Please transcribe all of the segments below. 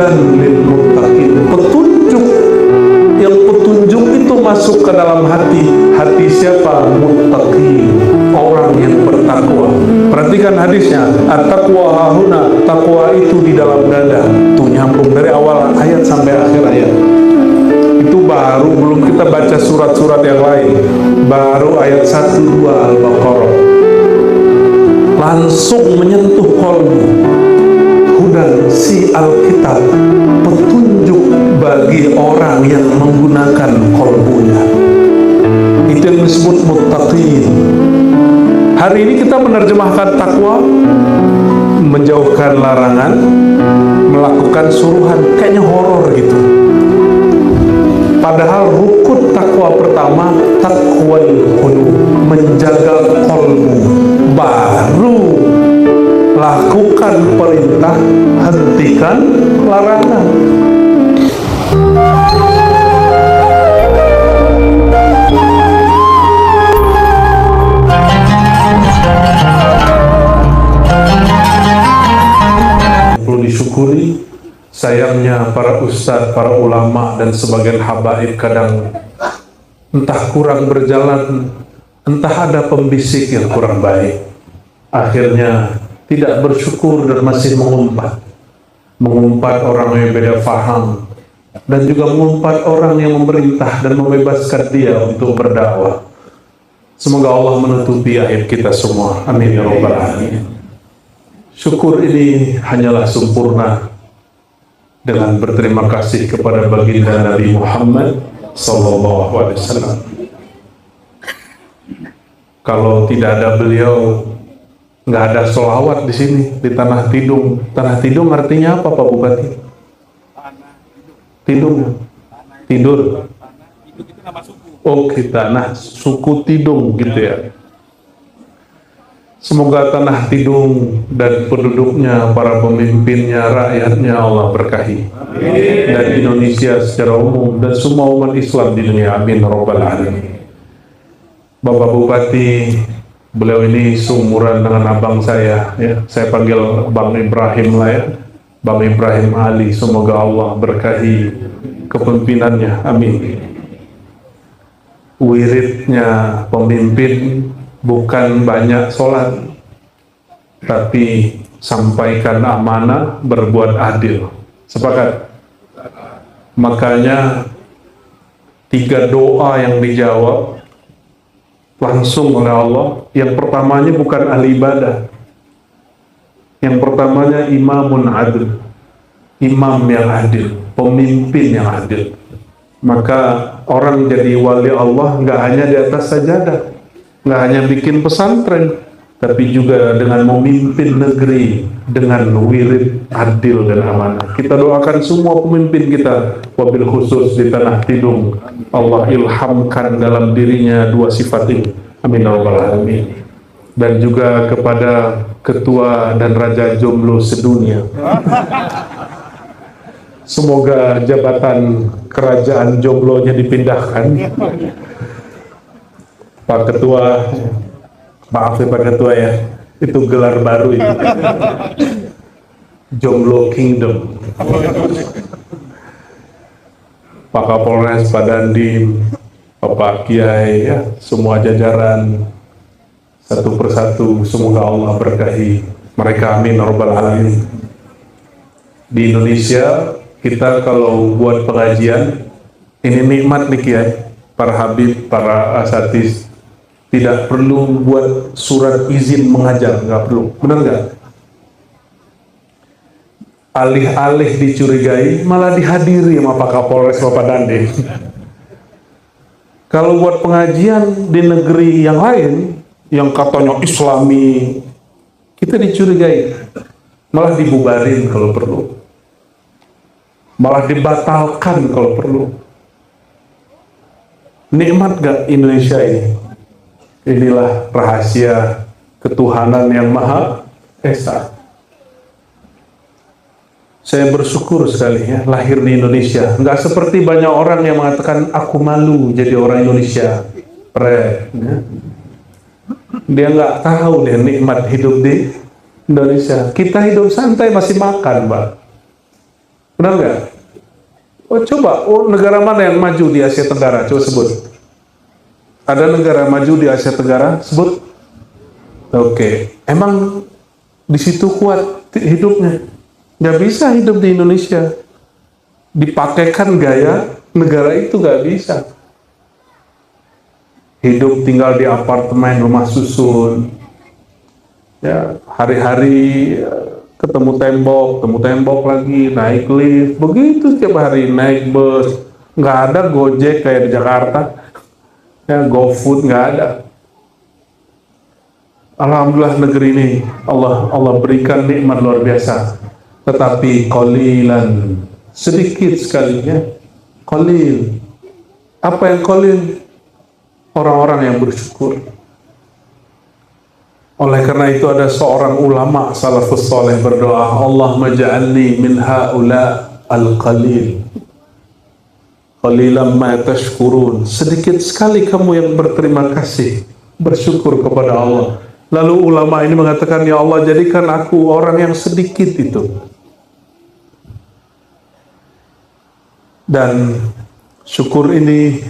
hudan lil muttaqin, petunjuk. Yang petunjuk itu masuk ke dalam hati siapa? Muttaqin, orang yang bertakwa. Perhatikan hadisnya, at-taqwa hahuna, takwa itu di dalam dada. Tuh nyambung dari awal ayat sampai akhir ayat. Itu baru, belum kita baca surat-surat yang lain, baru ayat 1-2 Al-Baqarah langsung menyentuh kolbu. Hudan, si Alkitab, petunjuk bagi orang yang menggunakan kolbunya. Itu yang disebut muttaqin. Hari ini kita menerjemahkan takwa, menjauhkan larangan, melakukan suruhan, kayaknya horor gitu. Padahal rukun takwa pertama taqwal qulub, menjaga kolbu. Baru lakukan perintah, hentikan larangan. Perlu disyukuri, sayangnya para ustadz, para ulama, dan sebagian habaib kadang entah kurang berjalan, entah ada pembisik yang kurang baik. Akhirnya tidak bersyukur dan masih mengumpat orang yang beda faham, dan juga mengumpat orang yang memerintah dan membebaskan dia untuk berdakwah. Semoga Allah menutupi aib kita semua. Amin ya rabbal alamin. Syukur ini hanyalah sempurna dengan berterima kasih kepada baginda Nabi Muhammad sallallahu alaihi wasallam. Kalau tidak ada beliau, nggak ada sholawat di sini, di Tanah Tidung. Tanah Tidung artinya apa, Pak Bupati? Tidung, tidur. Oke, tanah suku Tidung gitu ya. Semoga Tanah Tidung dan penduduknya, para pemimpinnya, rakyatnya Allah berkahi. Dan Indonesia secara umum dan semua umat Islam di dunia. Amin rabbal alamin. Bapak Bupati, beliau ini seumuran dengan abang saya, ya. Saya panggil Bang Ibrahim lah ya, Bang Ibrahim Ali. Semoga Allah berkahi kepemimpinannya. Amin. Wiridnya pemimpin bukan banyak sholat, tapi sampaikan amanah, berbuat adil. Sepakat? Makanya 3 doa yang dijawab langsung oleh Allah. Yang pertamanya bukan ahli ibadah, yang pertamanya imamun adil, imam yang adil, pemimpin yang adil. Maka orang jadi wali Allah nggak hanya di atas sajadah, nggak hanya bikin pesantren, tapi juga dengan memimpin negeri dengan wirid adil dan amanah. Kita doakan semua pemimpin kita, wabil khusus di Tanah Tidung, Allah ilhamkan dalam dirinya 2 sifat ini. Amin ya rabbal alamin. Dan juga kepada ketua dan raja jomblo sedunia, semoga jabatan kerajaan jomblonya dipindahkan. Pak Ketua, maaf ya Pak Ketua ya, itu gelar baru itu, Jomblo Kingdom. Pak Kapolres, Pak Dandim, Bapak Kiai, ya, semua jajaran, satu persatu, semoga Allah berkahi mereka. Amin rabbal alamin. Di Indonesia kita kalau buat pengajian, ini nikmat nih Kiai, para habib, para asatidz, tidak perlu buat surat izin mengajar, nggak perlu, benar nggak? Alih-alih dicurigai, malah dihadiri sama Pak Kapolres, Bapak Dandim. Kalau buat pengajian di negeri yang lain, yang katanya Islami, kita dicurigai, malah dibubarin kalau perlu, malah dibatalkan kalau perlu. Nikmat gak Indonesia ini? Inilah rahasia ketuhanan yang Maha Esa. Saya bersyukur sekali ya lahir di Indonesia. Nggak seperti banyak orang yang mengatakan aku malu jadi orang Indonesia. Ya. Dia nggak tahu deh nikmat hidup di Indonesia. Kita hidup santai masih makan, Pak. Benar nggak? Oh coba, negara mana yang maju di Asia Tenggara? Coba sebut. Ada negara maju di Asia Tenggara? Sebut. Oke, emang di situ kuat hidupnya? Nggak bisa hidup di Indonesia. Dipakaikan gaya negara itu nggak bisa. Hidup tinggal di apartemen, rumah susun, ya hari-hari ketemu tembok lagi, naik lift, begitu setiap hari, naik bus, nggak ada Gojek kayak di Jakarta, ya GoFood nggak ada. Alhamdulillah negeri ini Allah berikan nikmat luar biasa, tetapi qalilan, sedikit sekalinya, qalil. Apa yang qalil? Orang-orang yang bersyukur. Oleh karena itu ada seorang ulama salafus saleh berdoa, Allahumma ja'alni min haula al-qalil. Qalilan ma tashkurun. Sedikit sekali kamu yang berterima kasih, bersyukur kepada Allah. Lalu ulama ini mengatakan, ya Allah jadikan aku orang yang sedikit itu. Dan syukur ini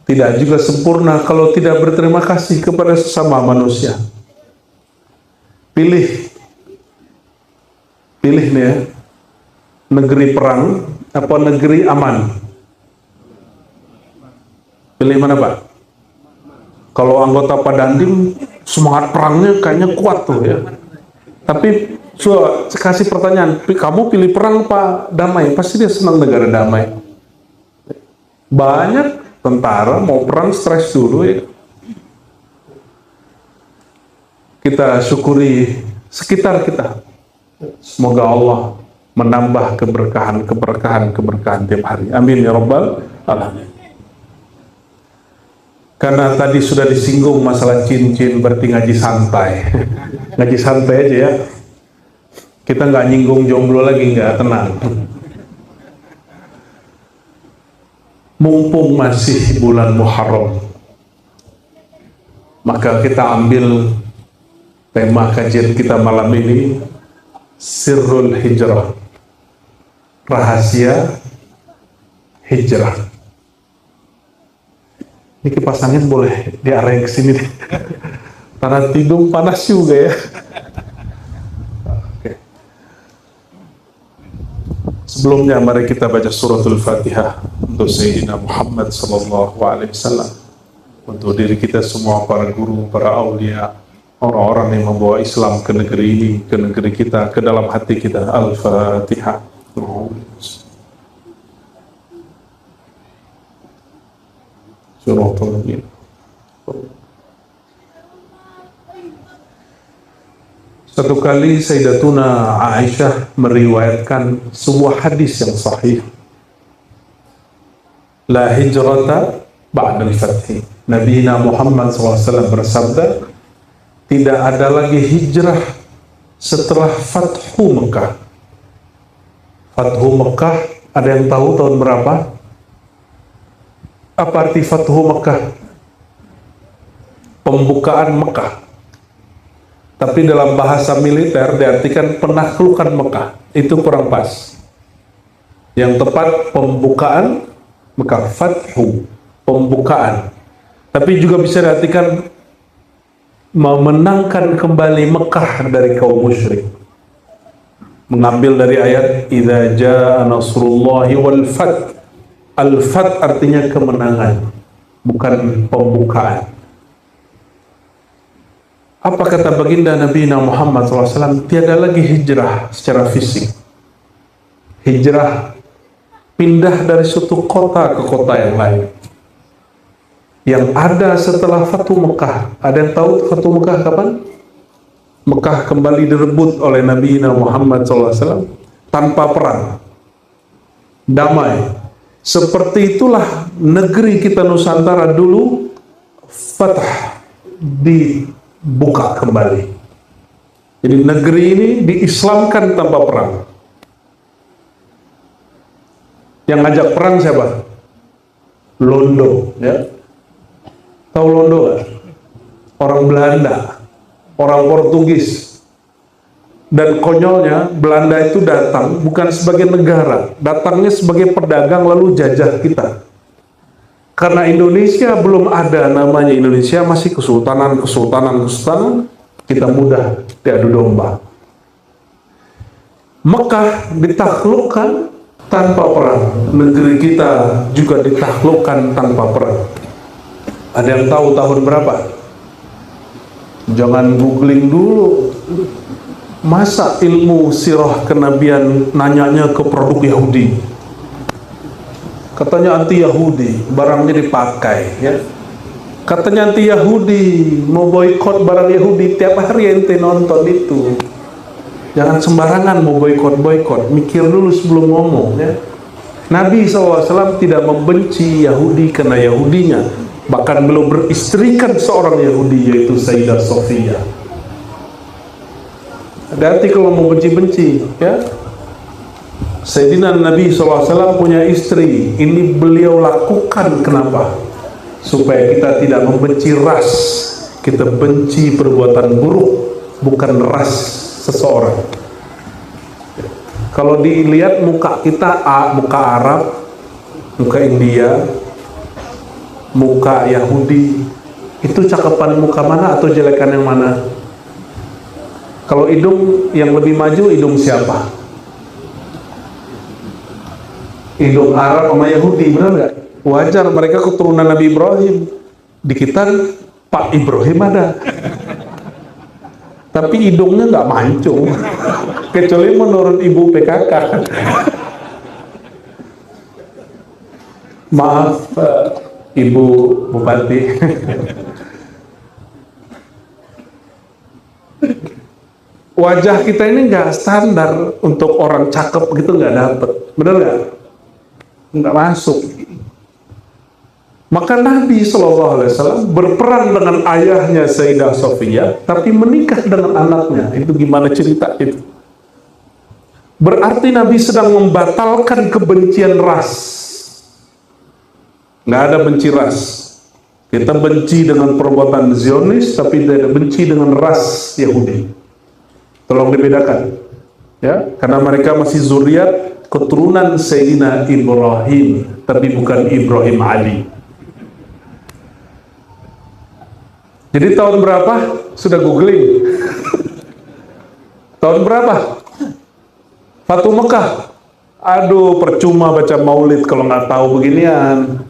tidak juga sempurna kalau tidak berterima kasih kepada sesama manusia. Pilih nih ya, negeri perang apa negeri aman? Pilih mana Pak? Kalau anggota Padandim semangat perangnya kayaknya kuat tuh ya. Tapi kasih pertanyaan, kamu pilih perang apa damai? Pasti dia senang negara damai. Banyak tentara mau perang stres dulu ya. Kita syukuri sekitar kita. Semoga Allah menambah keberkahan tiap hari. Amin ya rabbal alamin. Karena tadi sudah disinggung masalah cincin, berarti ngaji santai. Ngaji santai aja ya. Kita nggak nyinggung jomblo lagi, nggak, tenang. Mumpung masih bulan Muharram, maka kita ambil tema kajian kita malam ini, Sirrul Hijrah, rahasia hijrah. Ini kipas angin boleh diarahin ke sini deh. Tanah tidung panas juga ya. Oke. Sebelumnya mari kita baca suratul Fatihah untuk Sayyidina Muhammad sallallahu alaihi wasallam, untuk diri kita semua, para guru, para aulia, orang-orang yang membawa Islam ke negeri ini, ke negeri kita, ke dalam hati kita. Al-Fatihah. Satu kali Sayyidatuna Aisyah meriwayatkan sebuah hadis yang sahih. La hijrata ba'dal fathi. Nabi Muhammad SAW bersabda, tidak ada lagi hijrah setelah Fathu Mekah. Fathu Mekah, ada yang tahu tahun berapa? Apa arti Fathu Mekah? Pembukaan Mekah. Tapi dalam bahasa militer diartikan penaklukan Mekah. Itu kurang pas. Yang tepat pembukaan Mekah, Fathu, pembukaan. Tapi juga bisa diartikan memenangkan kembali Mekah dari kaum musyrik. Mengambil dari ayat idza jaa nasrullahi wal fath. Al-fath artinya kemenangan, bukan pembukaan. Apa kata baginda Nabi Muhammad SAW? Tiada lagi hijrah secara fisik. Hijrah pindah dari suatu kota ke kota yang lain. Yang ada setelah Fathu Mekah. Ada yang tahu Fathu Mekah kapan? Mekah kembali direbut oleh Nabi Muhammad SAW tanpa perang, damai. Seperti itulah negeri kita Nusantara dulu, Fatah, dibuka kembali. Jadi negeri ini diislamkan tanpa perang. Yang ngajak perang siapa? Londo, ya. Tahu Londo gak? Orang Belanda, orang Portugis. Dan konyolnya, Belanda itu datang bukan sebagai negara, datangnya sebagai pedagang lalu jajah kita. Karena Indonesia belum ada namanya Indonesia, masih kesultanan, kita mudah diadu domba. Mekah ditaklukkan tanpa perang, negeri kita juga ditaklukkan tanpa perang. Ada yang tahu tahun berapa? Jangan googling dulu. Masa ilmu sirah kenabian nanyanya ke produk Yahudi? Katanya anti Yahudi, barangnya dipakai, ya. Katanya anti Yahudi, mau boikot barang Yahudi, tiap hari ente nonton itu. Jangan sembarangan mau boikot, mikir dulu sebelum ngomong, ya. Nabi SAW tidak membenci Yahudi karena Yahudinya, bahkan belum beristrikan seorang Yahudi, yaitu Sayyidah Sofia. Hati-hati kalau mau benci-benci, ya. Sayyidina Nabi SAW punya istri. Ini beliau lakukan kenapa? Supaya kita tidak membenci ras, kita benci perbuatan buruk, bukan ras seseorang. Kalau dilihat muka kita, muka Arab, muka India, muka Yahudi, itu cakapan muka mana atau jelekan yang mana? Kalau hidung yang lebih maju, hidung siapa? Hidung Arab sama Yahudi, benar nggak? Wajar, mereka keturunan Nabi Ibrahim. Di kita Pak Ibrahim ada, tapi hidungnya nggak mancung, kecuali menurut Ibu PKK. Maaf, Ibu Bupati. Wajah kita ini nggak standar untuk orang cakep gitu, nggak dapet, bener nggak masuk. Maka Nabi SAW berperang dengan ayahnya Sayyidah Sofia, tapi menikah dengan anaknya. Itu gimana cerita itu? Berarti Nabi sedang membatalkan kebencian ras. Nggak ada benci ras. Kita benci dengan perbuatan Zionis, tapi tidak benci dengan ras Yahudi. Tolong dibedakan, ya, karena mereka masih zuriat keturunan Sayyidina Ibrahim, tapi bukan Ibrahim Ali. Jadi tahun berapa? Sudah googling. Tahun berapa? Fatu Mekah. Aduh, percuma baca maulid kalau nggak tahu beginian.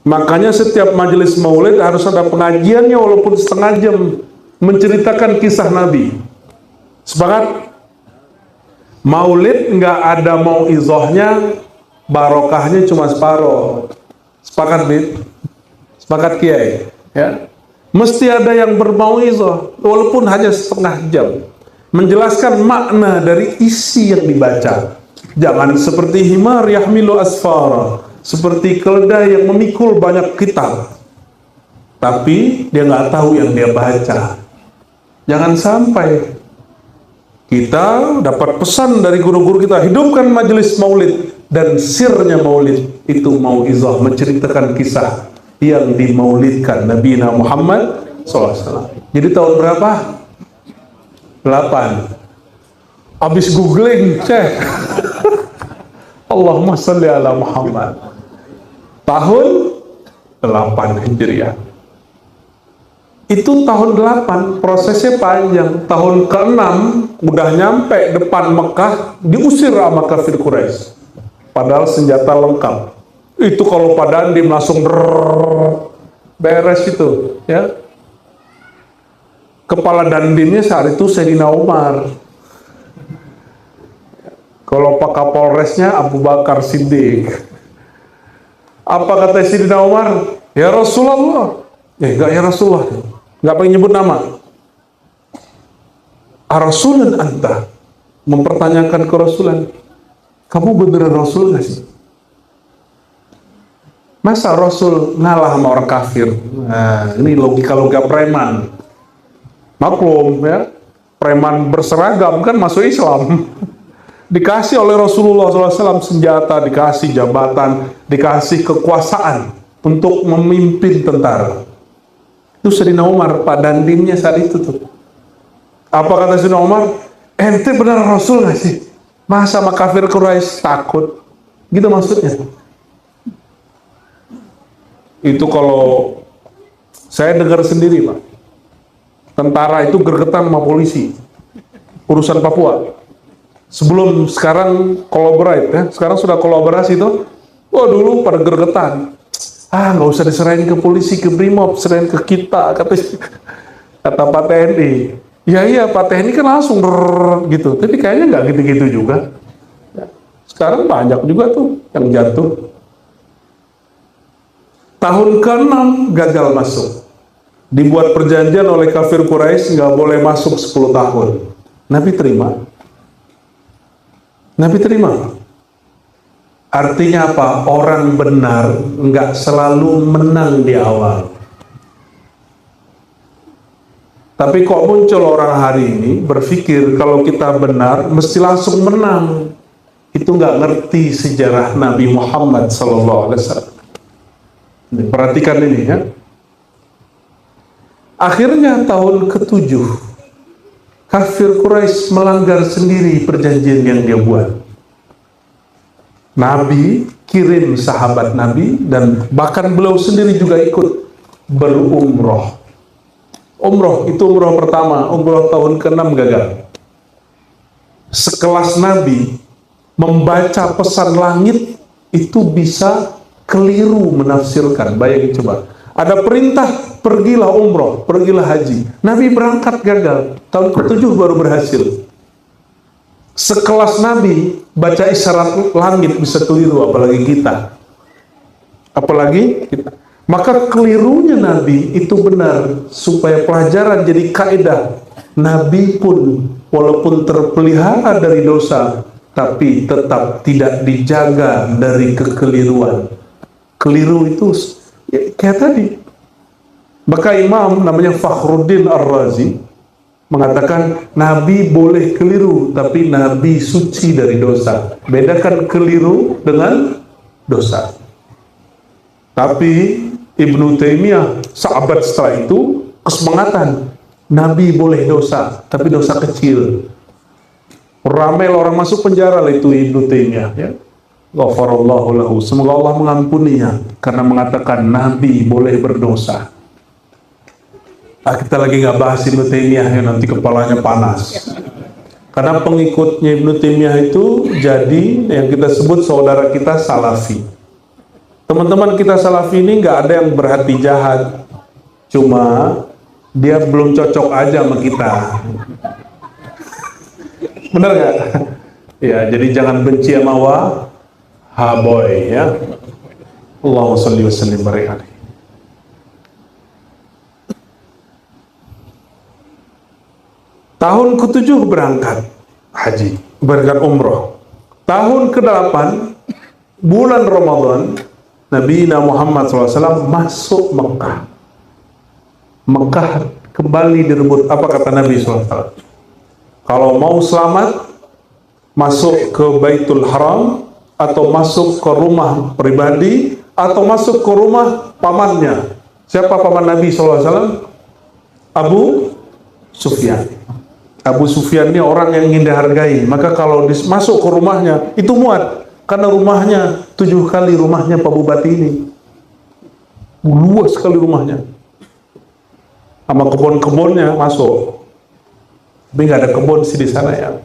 Makanya setiap majelis maulid harus ada pengajiannya walaupun setengah jam, menceritakan kisah Nabi. Sepakat? Maulid nggak ada mauizahnya, barokahnya cuma separuh. Sepakat, Bid? Sepakat, Kiai? Ya? Mesti ada yang bermauizah, walaupun hanya setengah jam, menjelaskan makna dari isi yang dibaca. Jangan seperti himar yahmilu asfara, seperti keledai yang memikul banyak kitab, tapi dia nggak tahu yang dia baca. Jangan sampai kita dapat pesan dari guru-guru kita, hidupkan majelis maulid, dan sirnya maulid itu mauizah, menceritakan kisah yang dimaulidkan Nabi Muhammad SAW. Jadi tahun berapa? 8. Habis googling, cek. Allahumma salli ala Muhammad. Tahun 8 Hijriah. Itu tahun 8, prosesnya panjang. Tahun ke-6 udah nyampe depan Mekah, diusir sama kafir Quraisy. Padahal senjata lengkap. Itu kalau Pak Dandim langsung beres itu, ya. Kepala Dandimnya saat itu Sayyidina Umar. Kalau Pak Kapolresnya Abu Bakar Siddiq. Apa kata Sayyidina Umar? Ya Rasulullah. Enggak ya Rasulullah. Nggak pengen nyebut nama. Ar-Rasulun anta, mempertanyakan ke Rasulan, kamu beneran Rasul nggak sih? Masa Rasul ngalah sama orang kafir? Nah, ini logika-logika preman. Maklum, ya, preman berseragam kan masuk Islam. Dikasih oleh Rasulullah SAW senjata, dikasih jabatan, dikasih kekuasaan untuk memimpin tentara. Itu Sayyidina Umar, Pak Dandimnya saat itu tuh. Apa kata Sayyidina Umar? ente benar Rasul nggak sih? Masa sama kafir Quraisy takut? Gitu maksudnya. Itu kalau saya dengar sendiri, Pak. Tentara itu gregetan sama polisi. Urusan Papua. Sebelum sekarang collaborate ya, sekarang sudah kolaborasi tuh. Wah dulu pada gregetan. Nggak usah diserahin ke polisi, ke Brimob, serahin ke kita, kata Pak TNI. Iya Pak TNI kan langsung gitu. Tapi kayaknya nggak gitu-gitu juga. Sekarang banyak juga tuh yang jatuh. Tahun ke-6 gagal masuk. Dibuat perjanjian oleh kafir Quraisy nggak boleh masuk 10 tahun. Nabi terima. Nabi terima. Artinya apa? Orang benar nggak selalu menang di awal. Tapi kok muncul orang hari ini berpikir kalau kita benar mesti langsung menang. Itu nggak ngerti sejarah Nabi Muhammad SAW. Perhatikan ini ya. Akhirnya tahun ke-7 kafir Quraisy melanggar sendiri perjanjian yang dia buat. Nabi kirim sahabat Nabi dan bahkan beliau sendiri juga ikut berumroh. Umroh itu umroh pertama, umroh tahun ke-6 gagal. Sekelas Nabi membaca pesan langit itu bisa keliru menafsirkan. Bayangin coba. Ada perintah, pergilah umroh, pergilah haji. Nabi berangkat gagal, tahun ke-7 baru berhasil. Sekelas Nabi baca isyarat langit bisa keliru, apalagi kita. Maka kelirunya Nabi itu benar, supaya pelajaran jadi kaidah. Nabi pun walaupun terpelihara dari dosa, tapi tetap tidak dijaga dari kekeliruan. Keliru itu ya, kayak tadi. Maka imam namanya Fakhruddin Ar-Razi mengatakan Nabi boleh keliru, tapi Nabi suci dari dosa. Bedakan keliru dengan dosa. Tapi Ibnu Taimiyah sahabat setelah itu kesemangatan, Nabi boleh dosa, tapi dosa kecil. Ramai orang masuk penjara lah itu Ibnu Taimiyah ya. Ghafarallahu lahu, semoga Allah mengampuninya karena mengatakan Nabi boleh berdosa. Kita lagi nggak bahas Ibnu Taimiyah ya, nanti kepalanya panas. Karena pengikutnya Ibnu Taimiyah itu jadi yang kita sebut saudara kita Salafi. Teman-teman kita Salafi ini nggak ada yang berhati jahat, cuma dia belum cocok aja sama kita. Bener nggak? Ya, jadi jangan benci sama Wahaboy ya. Allahumma sholli wa sallim barik alaihi. Tahun ke-7 berangkat haji, berangkat umroh. Tahun ke-8 bulan Ramadan, Nabi Muhammad SAW masuk Mekah. Mekah kembali direbut. Apa kata Nabi SAW? Kalau mau selamat, masuk ke Baitul Haram, atau masuk ke rumah pribadi, atau masuk ke rumah pamannya. Siapa paman Nabi SAW? Abu Sufyan. Abu Sufyan ini orang yang ingin dihargai. Maka kalau masuk ke rumahnya, itu muat. Karena rumahnya 7 kali rumahnya Pak Bupati ini. Luas sekali rumahnya. Sama kebun-kebunnya masuk. Tapi nggak ada kebun sih di sana ya.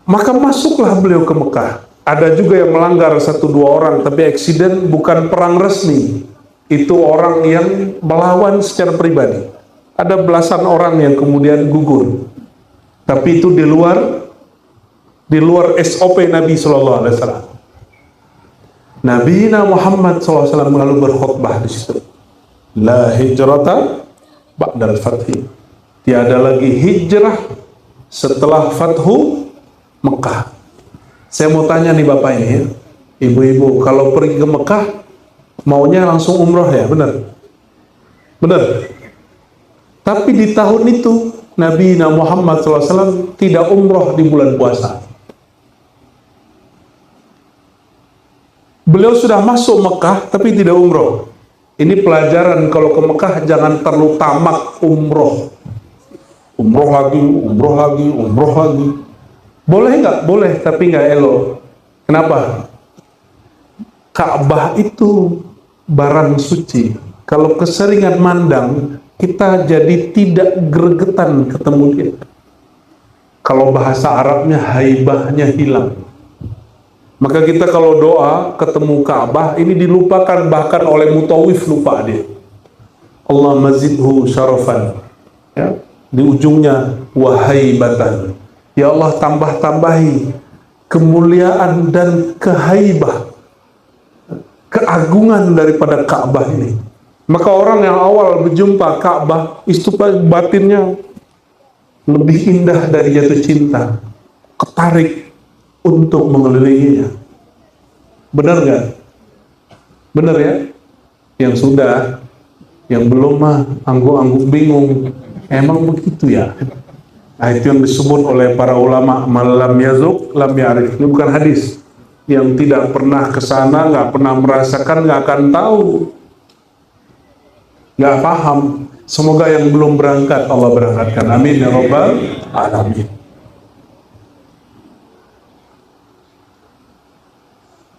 Maka masuklah beliau ke Mekah. Ada juga yang melanggar 1-2 orang, tapi eksiden bukan perang resmi. Itu orang yang melawan secara pribadi. Ada belasan orang yang kemudian gugur. Tapi itu di luar SOP Nabi SAW. Nabi Muhammad SAW lalu berkhutbah di situ. La hijrata ba'dal fathi. Tiada lagi hijrah setelah fathu Mekah. Saya mau tanya nih Bapak ini ya, Ibu-ibu, kalau pergi ke Mekah maunya langsung umroh ya, benar? Benar. Tapi di tahun itu Nabi Muhammad SAW tidak umroh di bulan puasa. Beliau sudah masuk Mekah tapi tidak umroh. Ini pelajaran, kalau ke Mekah jangan terlalu tamak umroh. umroh lagi, umroh lagi, umroh lagi. Boleh nggak? Boleh, tapi nggak elok. Kenapa? Ka'bah itu barang suci. Kalau keseringan mandang, kita jadi tidak gregetan ketemu dia. Kalau bahasa Arabnya haibahnya hilang. Maka kita kalau doa ketemu Ka'bah ini dilupakan, bahkan oleh mutawif lupa dia. Allah mazidhu syarafan. Ya, di ujungnya wahaibatan. Ya Allah, tambah-tambahi kemuliaan dan kehaibah, keagungan daripada Ka'bah ini. Maka orang yang awal berjumpa Ka'bah, itu batinnya lebih indah dari jatuh cinta, ketarik untuk mengelilinginya. Benar nggak? Benar ya? Yang sudah, yang belum mah angguk-angguk bingung. Emang begitu ya? Nah, itu yang disebut oleh para ulama, malam yazuk lam ya'rif. Ini bukan hadis. Yang tidak pernah ke sana, nggak pernah merasakan, nggak akan tahu, nggak paham. Semoga yang belum berangkat Allah berangkatkan. Amin ya rabbal alamin.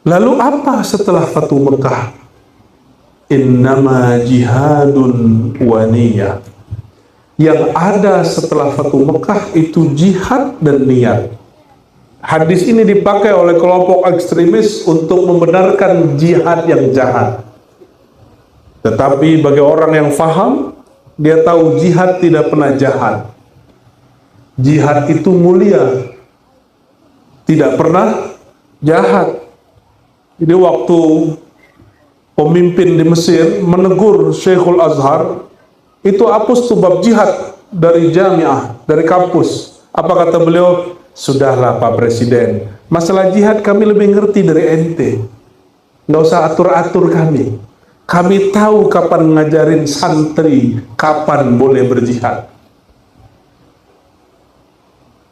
Lalu apa setelah Fatu Mekah? Innama jihadun wa niyah. Yang ada setelah Fatu Mekah itu jihad dan niat. Hadis ini dipakai oleh kelompok ekstremis untuk membenarkan jihad yang jahat. Tetapi bagi orang yang faham, dia tahu jihad tidak pernah jahat. Jihad itu mulia, tidak pernah jahat. Jadi waktu pemimpin di Mesir menegur Syekhul Azhar, itu hapus tuh bab jihad dari jamiah, dari kampus. Apa kata beliau? Sudahlah Pak Presiden, masalah jihad kami lebih ngerti dari ente. Nggak usah atur-atur kami. Kami tahu kapan ngajarin santri, kapan boleh berjihad.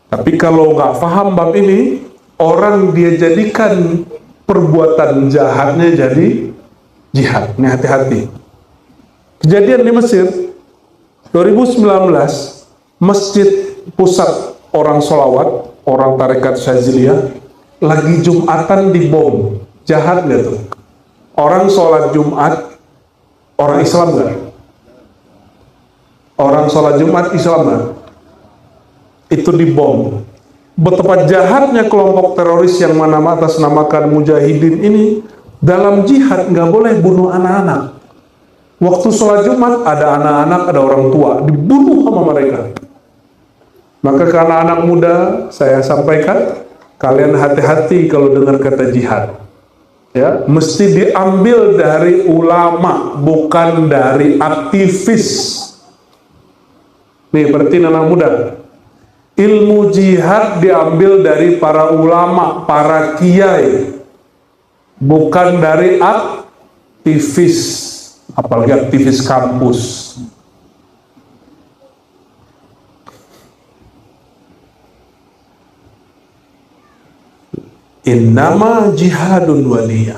Tapi kalau nggak paham bab ini, orang dia jadikan perbuatan jahatnya jadi jihad. Ini hati-hati. Kejadian di Mesir 2019, masjid pusat orang sholawat, orang tarekat Syaziliyah, lagi Jumatan dibom. Jahat nggak tuh? Orang sholat Jumat, orang Islam nggak? Orang sholat Jumat Islam nggak? Itu dibom. Betapa jahatnya kelompok teroris yang atas-namakan mujahidin ini, dalam jihad nggak boleh bunuh anak-anak. Waktu sholat Jumat ada anak-anak, ada orang tua, dibunuh sama mereka. Maka ke anak-anak muda saya sampaikan, kalian hati-hati kalau dengar kata jihad. Ya, mesti diambil dari ulama, bukan dari aktivis. Nih, berarti anak muda. Ilmu jihad diambil dari para ulama, para kiai, bukan dari aktivis, apalagi aktivis kampus. Innama jihadun waliyah.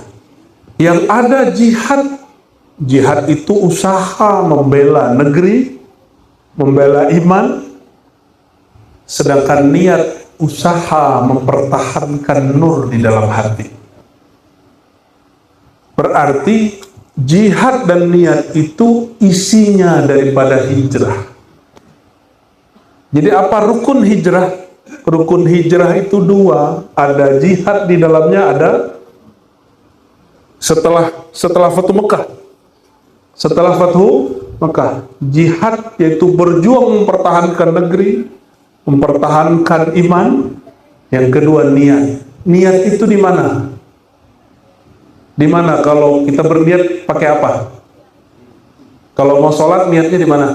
Yang ada jihad, jihad itu usaha membela negeri, membela iman, sedangkan niat usaha mempertahankan nur di dalam hati. Berarti jihad dan niat itu isinya daripada hijrah. Jadi apa rukun hijrah? Rukun hijrah itu dua, ada jihad di dalamnya, ada setelah Fatu Mekah. Setelah Fatu Mekah, jihad yaitu berjuang mempertahankan negeri, mempertahankan iman. Yang kedua niat. Niat itu di mana? Di mana kalau kita berniat pakai apa? Kalau mau sholat niatnya di mana?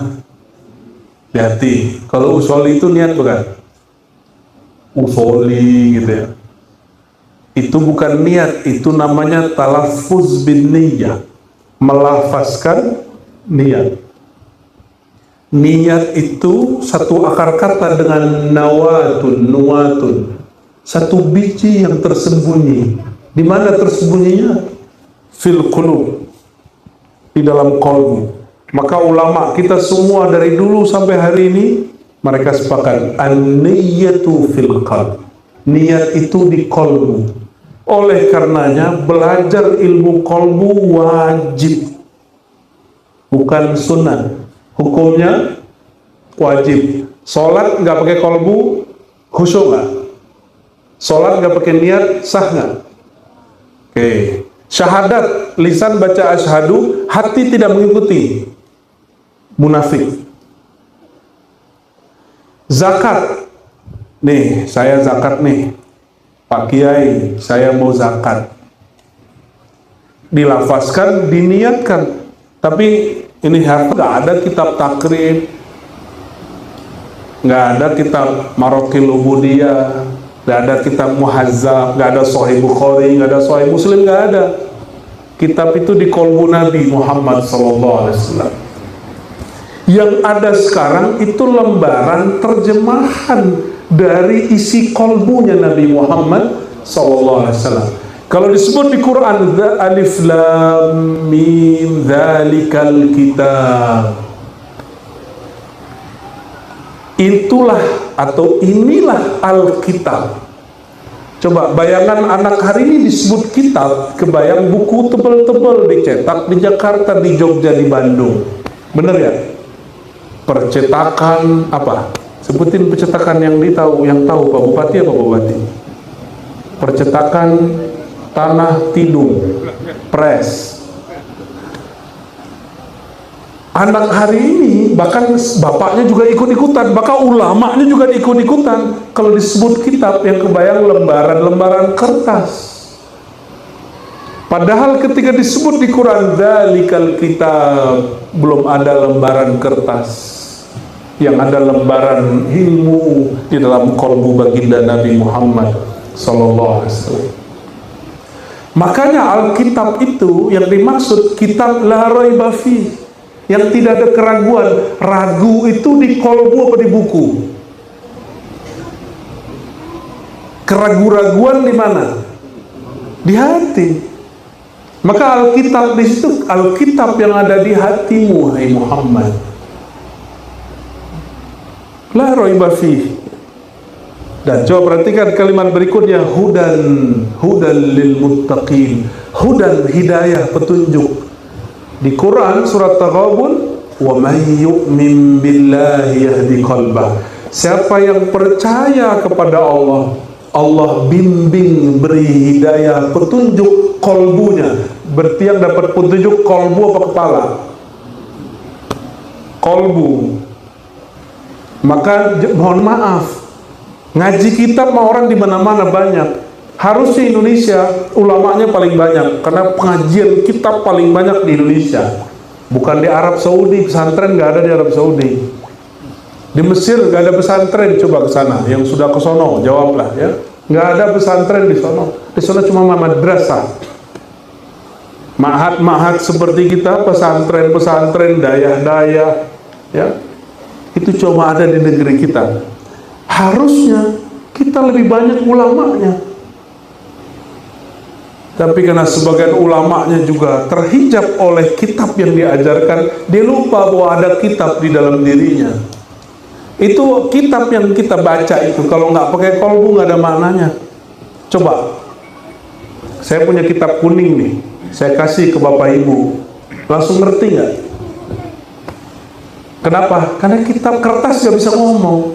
Di hati. Kalau usoli itu niat bukan? Usoli gitu ya. Itu bukan niat, itu namanya talaffuz bin niyah, melafazkan niat. Niat itu satu akar kata dengan nawatun, nuwatun, satu biji yang tersembunyi. Di mana tersembunyinya? Fil qulub, di dalam qalbu. Maka ulama kita semua dari dulu sampai hari ini Mereka sepakat an-niyatu fil qalb. Niat itu di kolbu. Oleh karenanya belajar ilmu kolbu wajib, bukan sunnah. Hukumnya wajib. Sholat nggak pakai kolbu, khusyuk nggak? Sholat nggak pakai niat, sah nggak? Oke. Syahadat, lisan baca asyhadu, hati tidak mengikuti, munafik. Zakat, nih saya zakat nih, Pak Kiai saya mau zakat, dilafazkan, diniatkan, tapi ini nggak ada kitab takrib, nggak ada kitab Marokil Ubudiyah, nggak ada kitab Muhazzab, nggak ada Sahih Bukhari, nggak ada Sahih Muslim, nggak ada. Kitab itu di kolbu Nabi Muhammad SAW. Yang ada sekarang itu lembaran terjemahan dari isi kolbunya Nabi Muhammad SAW. Kalau disebut di Quran Alif Lam Mim Dzalikal Kitab, itulah atau inilah Alkitab. Coba bayangan anak hari ini disebut kitab, kebayang buku tebal-tebal dicetak di Jakarta, di Jogja, di Bandung. Bener ya? Percetakan apa? Sebutin percetakan yang tahu Pak Bupati apa Pak Bupati? Percetakan Tanah Tidung Press. Anak hari ini bahkan bapaknya juga ikut-ikutan, bahkan ulamanya juga ikut-ikutan. Kalau disebut kitab yang kebayang lembaran-lembaran kertas. Padahal ketika disebut di Quran Dzalikal Kitab, belum ada lembaran kertas. Yang ada lembaran ilmu di dalam kolbu baginda Nabi Muhammad SAW. Makanya Alkitab itu yang dimaksud kitab la raiba fi, yang tidak ada keraguan. Ragu itu di kolbu apa di buku? Keraguan-raguan di mana? Di hati. Maka Alkitab di situ, Alkitab yang ada di hatimu, hai Muhammad. La raiba fi. Dan coba perhatikan kalimat berikutnya, hudan lil muttaqin. Hudan, hidayah, petunjuk. Di Quran surat Taghabun, wa may yu'min billahi yahdi qalbah. Siapa yang percaya kepada Allah, Allah bimbing, beri hidayah, petunjuk kolbunya. Berarti yang dapat petunjuk kolbu apa kepala? Kolbu. Maka mohon maaf, ngaji kitab mah orang di mana-mana banyak. Harusnya Indonesia ulamanya paling banyak, karena pengajian kitab paling banyak di Indonesia. Bukan di Arab Saudi, pesantren nggak ada di Arab Saudi. Di Mesir nggak ada pesantren, coba ke sana. Yang sudah ke sono, jawablah ya. Nggak ada pesantren di sono. Di sono cuma madrasah. Mahat seperti kita, pesantren-pesantren, dayah-dayah, ya. Itu cuma ada di negeri kita. Harusnya kita lebih banyak ulamanya. Tapi karena sebagian ulamanya juga terhijab oleh kitab yang diajarkan, dia lupa bahwa ada kitab di dalam dirinya. Itu kitab yang kita baca itu, kalau nggak pakai kolbu nggak ada maknanya. Coba, saya punya kitab kuning nih, saya kasih ke Bapak Ibu, langsung ngerti nggak? Kenapa? Karena kitab kertas nggak bisa ngomong.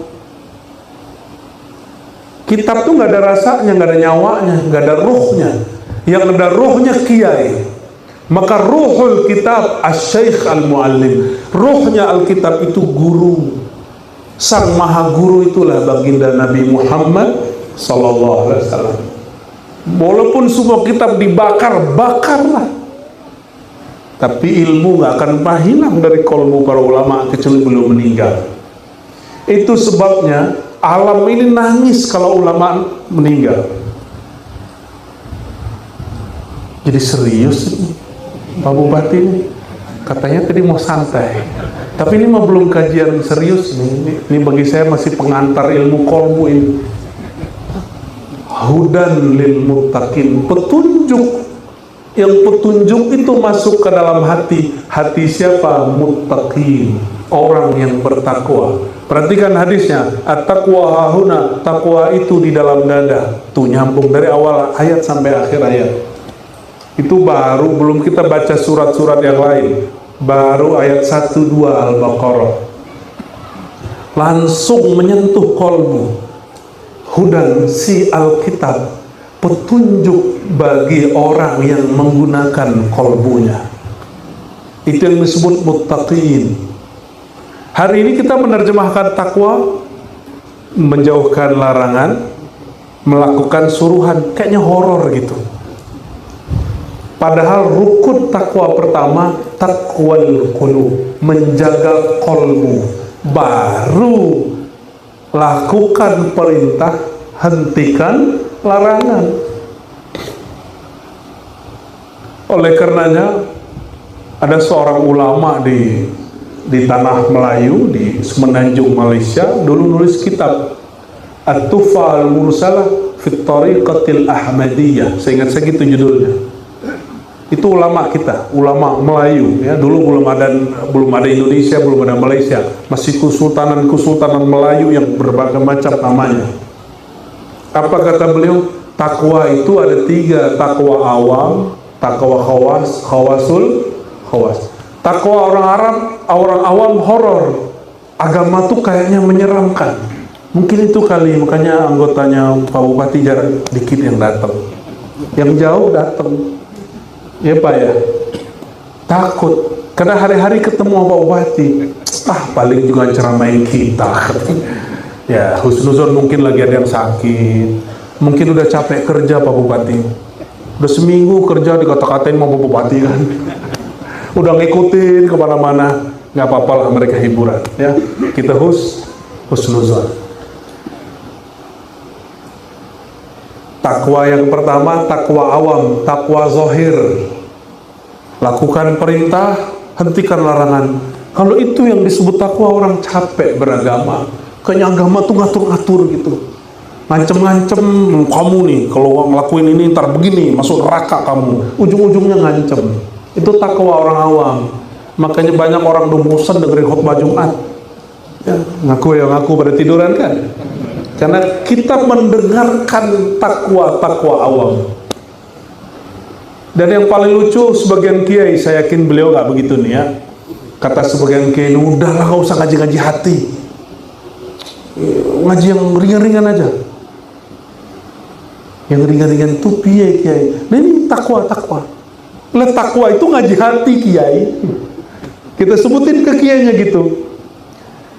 Kitab tuh nggak ada rasanya, nggak ada nyawanya, nggak ada ruhnya. Yang ada ruhnya kiai. Maka ruhul kitab asy-syaikh al-muallim. Ruhnya Alkitab itu guru. Sang maha guru itulah baginda Nabi Muhammad sallallahu alaihi wasallam. Walaupun semua kitab dibakar, bakarlah. Tapi ilmu nggak akan pernah hilang dari kolbu para ulama kecuali belum meninggal. Itu sebabnya alam ini nangis kalau ulama meninggal. Jadi serius Pak Bupati ini. Katanya tadi mau santai, tapi ini mah belum kajian serius nih. Ini bagi saya masih pengantar ilmu kolbu ini. Hudan lil muttaqin, petunjuk. Yang petunjuk itu masuk ke dalam hati. Hati siapa? Muttaqin, orang yang bertakwa. Perhatikan hadisnya, at-taqwa hahuna, takwa itu di dalam dada. Tuh nyambung dari awal ayat sampai akhir ayat. Itu baru, belum kita baca surat-surat yang lain. Baru ayat 1, 2 Al-Baqarah. Langsung menyentuh kolbu. Hudan si Alkitab, petunjuk bagi orang yang menggunakan kolbunya. Itu yang disebut muttaqin. Hari ini kita menerjemahkan takwa, menjauhkan larangan, melakukan suruhan, kayaknya horor gitu. Padahal rukun takwa pertama, taqwal qulub, menjaga kolbu. Baru lakukan perintah, hentikan larangan. Oleh karenanya, ada seorang ulama di tanah Melayu, di Semenanjung Malaysia, dulu nulis kitab At-Tufa Al-Mursalah Fit Tariqatil Ahmadiyah. Saya ingat segitu judulnya. Itu ulama kita, ulama Melayu ya. Dulu belum ada Indonesia, belum ada Malaysia. Masih kesultanan Melayu yang berbagai macam namanya. Apa kata beliau? Takwa itu ada 3, takwa awam, takwa khawasul. Takwa orang awam horor. Agama tuh kayaknya menyeramkan. Mungkin itu kali, makanya anggotanya Pak Bupati jarang dikit yang datang. Yang jauh datang. Ya Pak ya. Takut. Karena hari-hari ketemu Pak Bupati. Paling juga ceramain kita. Ya, husnuzon mungkin lagi ada yang sakit. Mungkin udah capek kerja Pak Bupati. Udah seminggu kerja dikata-katain sama Pak Bupati kan. Udah ngikutin kemana-mana, nggak apa-apa lah, mereka hiburan ya. Kita husnuzon. Takwa yang pertama, takwa awam, takwa zahir. Lakukan perintah, hentikan larangan. Kalau itu yang disebut takwa, orang capek beragama. Kayaknya agama tuh ngatur-ngatur gitu. Ngancem-ngancem, kamu nih kalau ngelakuin ini ntar begini, masuk neraka kamu. Ujung-ujungnya ngancem. Itu takwa orang awam. Makanya banyak orang udah bosan dengerin khutbah Jumat ya, ngaku pada tiduran kan. Karena kita mendengarkan takwa awam. Dan yang paling lucu, sebagian kiai, saya yakin beliau gak begitu nih ya, kata sebagian kiai, udahlah gak usah ngaji-ngaji hati, ngaji yang ringan-ringan aja. Yang ringan-ringan itu piye kiai? Nah ini takwa. Takwa itu ngaji hati kiai. Kita sebutin ke kiainya gitu.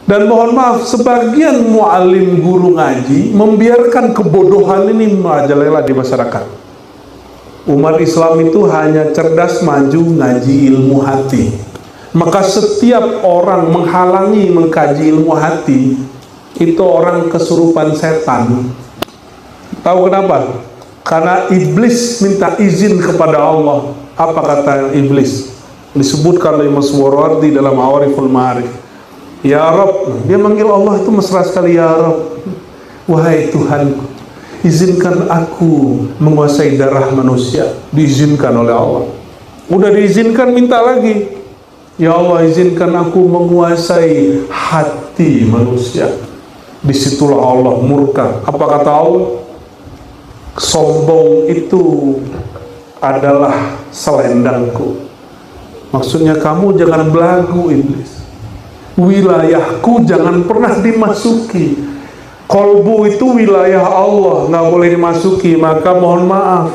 Dan mohon maaf, sebagian mu'alim guru ngaji membiarkan kebodohan ini merajalela di masyarakat. Umat Islam itu hanya cerdas maju ngaji ilmu hati. Maka setiap orang menghalangi mengkaji ilmu hati, itu orang kesurupan setan. Tahu kenapa? Karena iblis minta izin kepada Allah. Apa kata iblis? Disebutkan oleh Mas Warwardi dalam Awariful Ma'arif. Ya Rabb, dia manggil Allah itu mesra sekali, ya Rabb. Wahai Tuhanku, izinkan aku menguasai darah manusia. Diizinkan oleh Allah. Udah diizinkan, minta lagi. Ya Allah, izinkan aku menguasai hati manusia. Disitulah Allah murka. Apa kata Allah? Sombong itu adalah selendangku. Maksudnya kamu jangan belagu iblis. Wilayahku jangan pernah dimasuki. Kolbu itu wilayah Allah, nggak boleh dimasuki. Maka mohon maaf,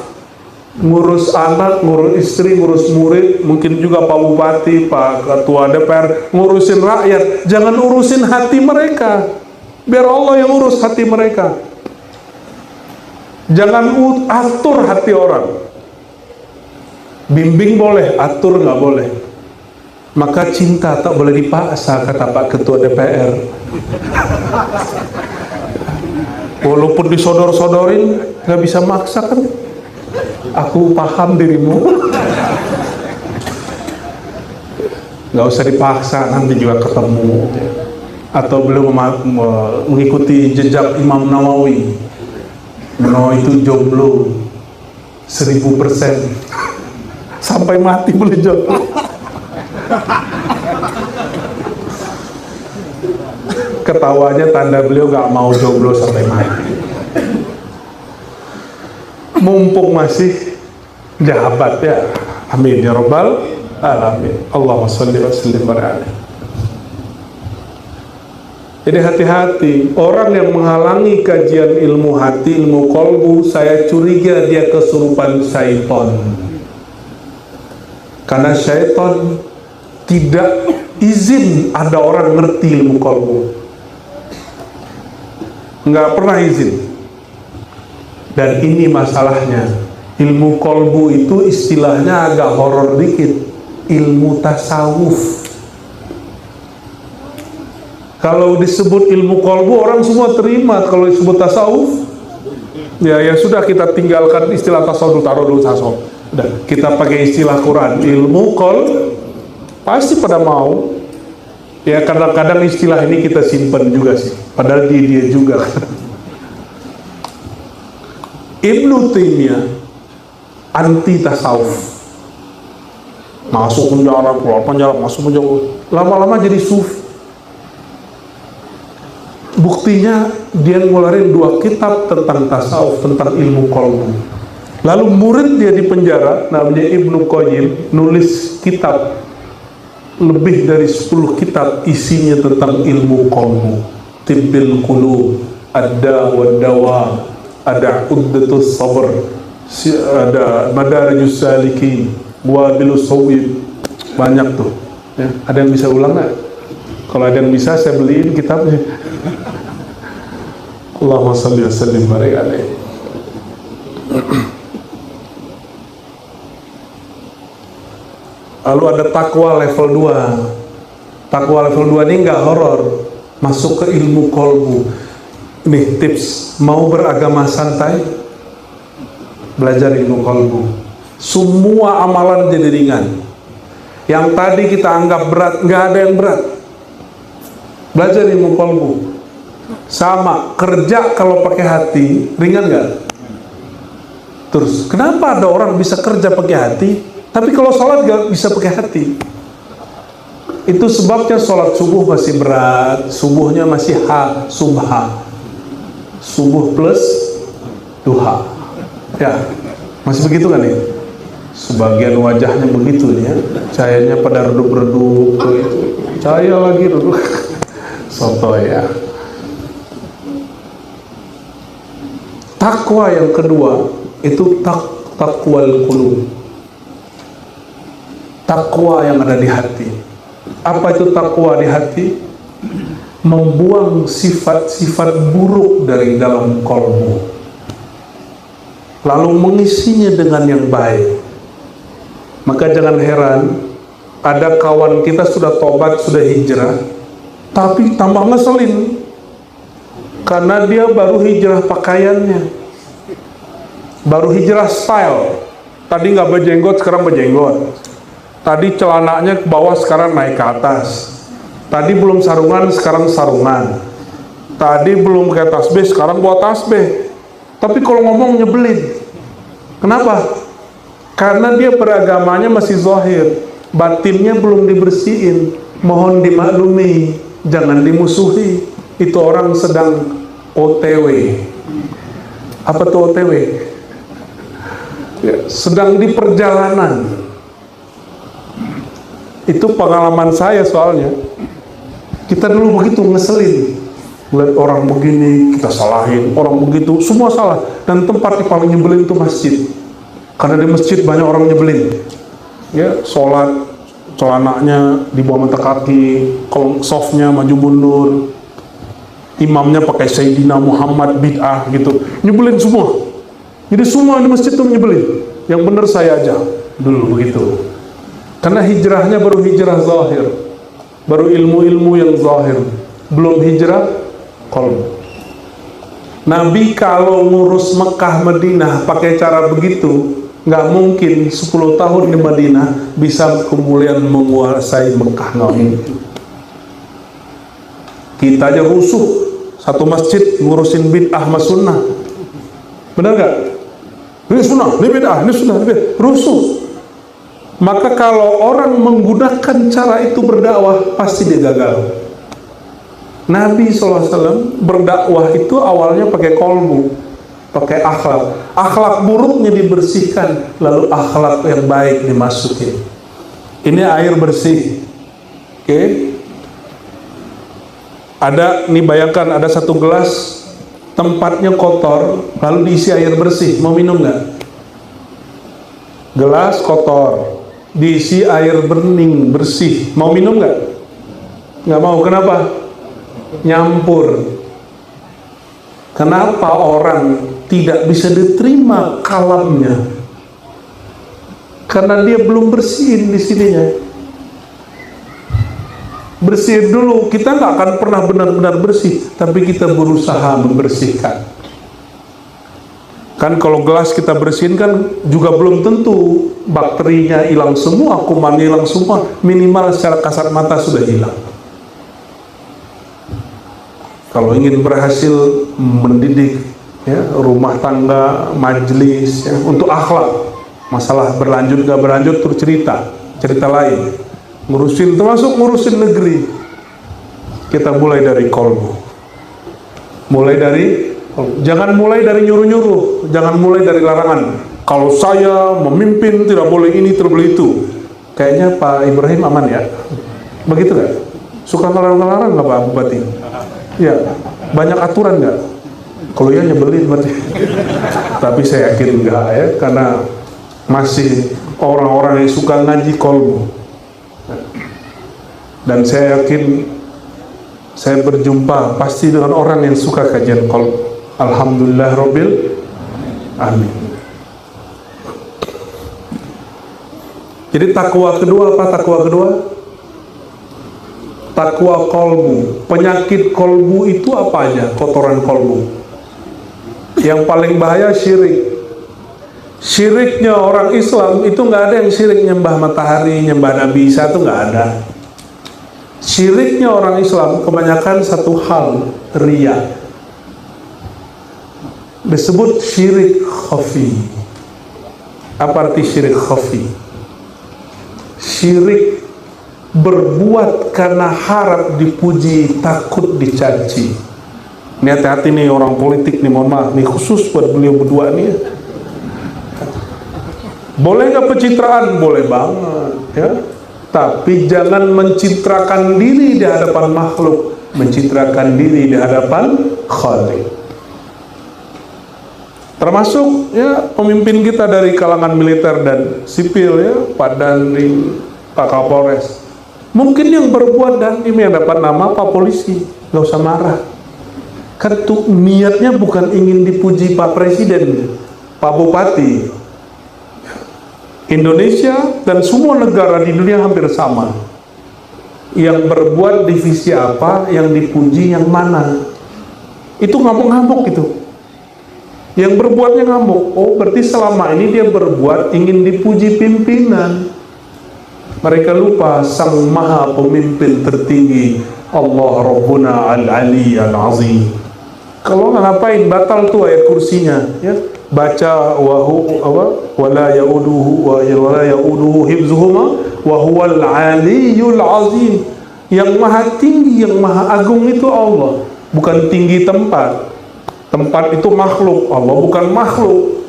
ngurus anak, ngurus istri, ngurus murid, mungkin juga Pak Bupati, Pak Ketua DPR, ngurusin rakyat. Jangan urusin hati mereka. Biar Allah yang urus hati mereka. Jangan atur hati orang. Bimbing boleh, atur nggak boleh. Maka cinta tak boleh dipaksa, kata Pak Ketua DPR. Walaupun disodor-sodorin, nggak bisa maksa kan. Aku paham dirimu. Nggak usah dipaksa, nanti juga ketemu. Atau belum mengikuti jejak Imam Nawawi. Nawawi itu jomblo 1000%. Sampai mati boleh jomblo. Ketawanya tanda beliau gak mau jomblo sampai mati. Mumpung masih jabat ya. Amin ya rabbal alamin. Allahumma sholli wa sallim ala. Jadi hati-hati, orang yang menghalangi kajian ilmu hati, ilmu kolbu, saya curiga dia kesurupan syaitan. Karena syaitan tidak izin ada orang ngerti ilmu kolbu. Nggak pernah izin. Dan ini masalahnya, ilmu kolbu itu istilahnya agak horor dikit, ilmu tasawuf. Kalau disebut ilmu kolbu orang semua terima, kalau disebut tasawuf ya sudah, kita tinggalkan istilah tasawuf, taruh dulu tasawuf. Udah, kita pakai istilah Quran, ilmu pasti pada mau. Ya kadang-kadang istilah ini kita simpan juga sih, padahal dia juga. Ibnu Taimiyah anti tasawuf, masuk penjara, keluar penjara, masuk penjara, lama-lama jadi sufi. Buktinya dia ngeluarin 2 kitab tentang tasawuf, tentang ilmu kolbu. Lalu murid dia di penjara, namanya Ibnu Qayyim, nulis kitab lebih dari 10 kitab isinya tentang ilmu kolbu. Tibbil qulub, ada wadawa, ada uddatus sabr, ada madarijus salikin, wabilus sawib, banyak tuh ya. Ada yang bisa ulang nggak? Kalau ada yang bisa saya beliin kitabnya. Allahumma shalli wa sallim alaihi. Lalu ada takwa level 2. Takwa level 2 ini nggak horor, masuk ke ilmu kolbu. Nih tips, mau beragama santai, belajar ilmu kolbu. Semua amalan jadi ringan. Yang tadi kita anggap berat, nggak ada yang berat. Belajar ilmu kolbu. Sama, kerja kalau pakai hati, ringan nggak? Terus, kenapa ada orang bisa kerja pakai hati, tapi kalau sholat nggak bisa pakai hati? Itu sebabnya sholat subuh masih berat, subuhnya masih subha, subuh plus duha. Ya, masih begitu kan ya? Sebagian wajahnya begitu ya, cahayanya pada redup-redup, cahaya lagi redup. Soto ya. Takwa yang kedua itu takwal qulub. Takwa yang ada di hati. Apa itu takwa di hati? Membuang sifat-sifat buruk dari dalam kolbu, lalu mengisinya dengan yang baik. Maka jangan heran, ada kawan kita sudah tobat, sudah hijrah, tapi tambah ngeselin karena dia baru hijrah pakaiannya, baru hijrah style. Tadi nggak berjenggot, sekarang berjenggot. Tadi celananya ke bawah, sekarang naik ke atas. Tadi belum sarungan, sekarang sarungan. Tadi belum pakai tasbih, sekarang bawa tasbih. Tapi kalau ngomong nyebelin. Kenapa? Karena dia beragamanya masih zahir, batinnya belum dibersihin. Mohon dimaklumi, jangan dimusuhi. Itu orang sedang OTW. Apa tuh OTW? Ya, sedang di perjalanan. Itu pengalaman saya soalnya. Kita dulu begitu ngeselin, lihat orang begini kita salahin, orang begitu semua salah. Dan tempat yang paling nyebelin itu masjid, karena di masjid banyak orang nyebelin. Ya, sholat celananya di bawah mata kaki, kalau softnya maju mundur, imamnya pakai Sayyidina Muhammad bid'ah gitu, nyebelin semua. Jadi semua di masjid itu nyebelin. Yang benar saya aja dulu begitu. Karena hijrahnya baru hijrah zahir, baru ilmu-ilmu yang zahir, belum hijrah qalb. Nabi kalau ngurus Mekah Madinah pakai cara begitu, nggak mungkin 10 tahun di Madinah bisa kemudian menguasai Mekah. Nggak mungkin. Kita aja rusuh satu masjid ngurusin bid'ah sama sunnah, benar nggak? Ini sunnah, ini bid'ah, ini sunnah, ini bid'ah. Rusuh. Maka kalau orang menggunakan cara itu berdakwah, pasti dia gagal. Nabi SAW berdakwah itu awalnya pakai kolbu, pakai akhlak. Akhlak buruknya dibersihkan, lalu akhlak yang baik dimasukin. Ini air bersih. Oke. Ada, nih bayangkan ada satu gelas, tempatnya kotor, lalu diisi air bersih. Mau minum nggak? Gelas kotor, diisi air bening bersih. Mau minum nggak? Nggak mau. Kenapa? Nyampur. Kenapa orang tidak bisa diterima kalamnya? Karena dia belum bersihin di sininya. Bersihin dulu. Kita nggak akan pernah benar-benar bersih, tapi kita berusaha membersihkan. Kan kalau gelas kita bersihin kan juga belum tentu bakterinya hilang semua, kumannya hilang semua. Minimal secara kasat mata sudah hilang. Kalau ingin berhasil mendidik ya, rumah tangga, majelis ya, untuk akhlak, masalah berlanjut gak berlanjut terus cerita lain, ngurusin termasuk ngurusin negeri, kita mulai dari kolbu, jangan mulai dari nyuruh-nyuruh, jangan mulai dari larangan. Kalau saya memimpin tidak boleh ini, tidak boleh itu. Kayaknya Pak Ibrahim aman ya, begitu gak? Suka ngelarang-ngelarang gak Pak Bupati? Ya, banyak aturan nggak? Kalau ya nyebelin berarti. Tapi saya yakin enggak ya, karena masih orang-orang yang suka ngaji kolbu. Dan saya yakin saya berjumpa pasti dengan orang yang suka kajian kolbu. Alhamdulillah Rabbil Amin. Jadi takwa kedua apa? Takwa kedua? Takwa kolbu. Penyakit kolbu itu apa aja? Kotoran kolbu. Yang paling bahaya syirik. Syiriknya orang Islam itu nggak ada yang syirik nyembah matahari, nyembah Nabi Isa, itu nggak ada. Syiriknya orang Islam kebanyakan satu hal, riya. Disebut syirik khafi. Apa arti syirik khafi? Syirik berbuat karena harap dipuji, takut dicaci. Ini hati-hati nih orang politik nih, mohon maaf nih, khusus buat beliau berdua nih. Boleh nggak pencitraan? Boleh banget ya. Tapi jangan mencitrakan diri di hadapan makhluk, mencitrakan diri di hadapan Khalik. Termasuk ya pemimpin kita dari kalangan militer dan sipil ya, Pak Dandim, Pak Kapolres. Mungkin yang berbuat Dandim yang dapat nama Pak Polisi, nggak usah marah. Kan tuh niatnya bukan ingin dipuji Pak Presiden, Pak Bupati. Indonesia dan semua negara di dunia hampir sama. Yang berbuat divisi apa, yang dipuji yang mana. Itu ngamuk-ngamuk itu. Yang berbuatnya ngamuk. Oh, berarti selama ini dia berbuat ingin dipuji pimpinan. Mereka lupa sang maha pemimpin tertinggi, Allah Rabbuna Al-Ali Al-Azim. Kalau nggak ngapain, batal tuh ayat kursinya ya. Baca wala yauduhu hifzuhuma wa huwal aliyul azim. Yang maha tinggi, yang maha agung itu Allah, bukan tinggi tempat. Tempat itu makhluk, Allah bukan makhluk.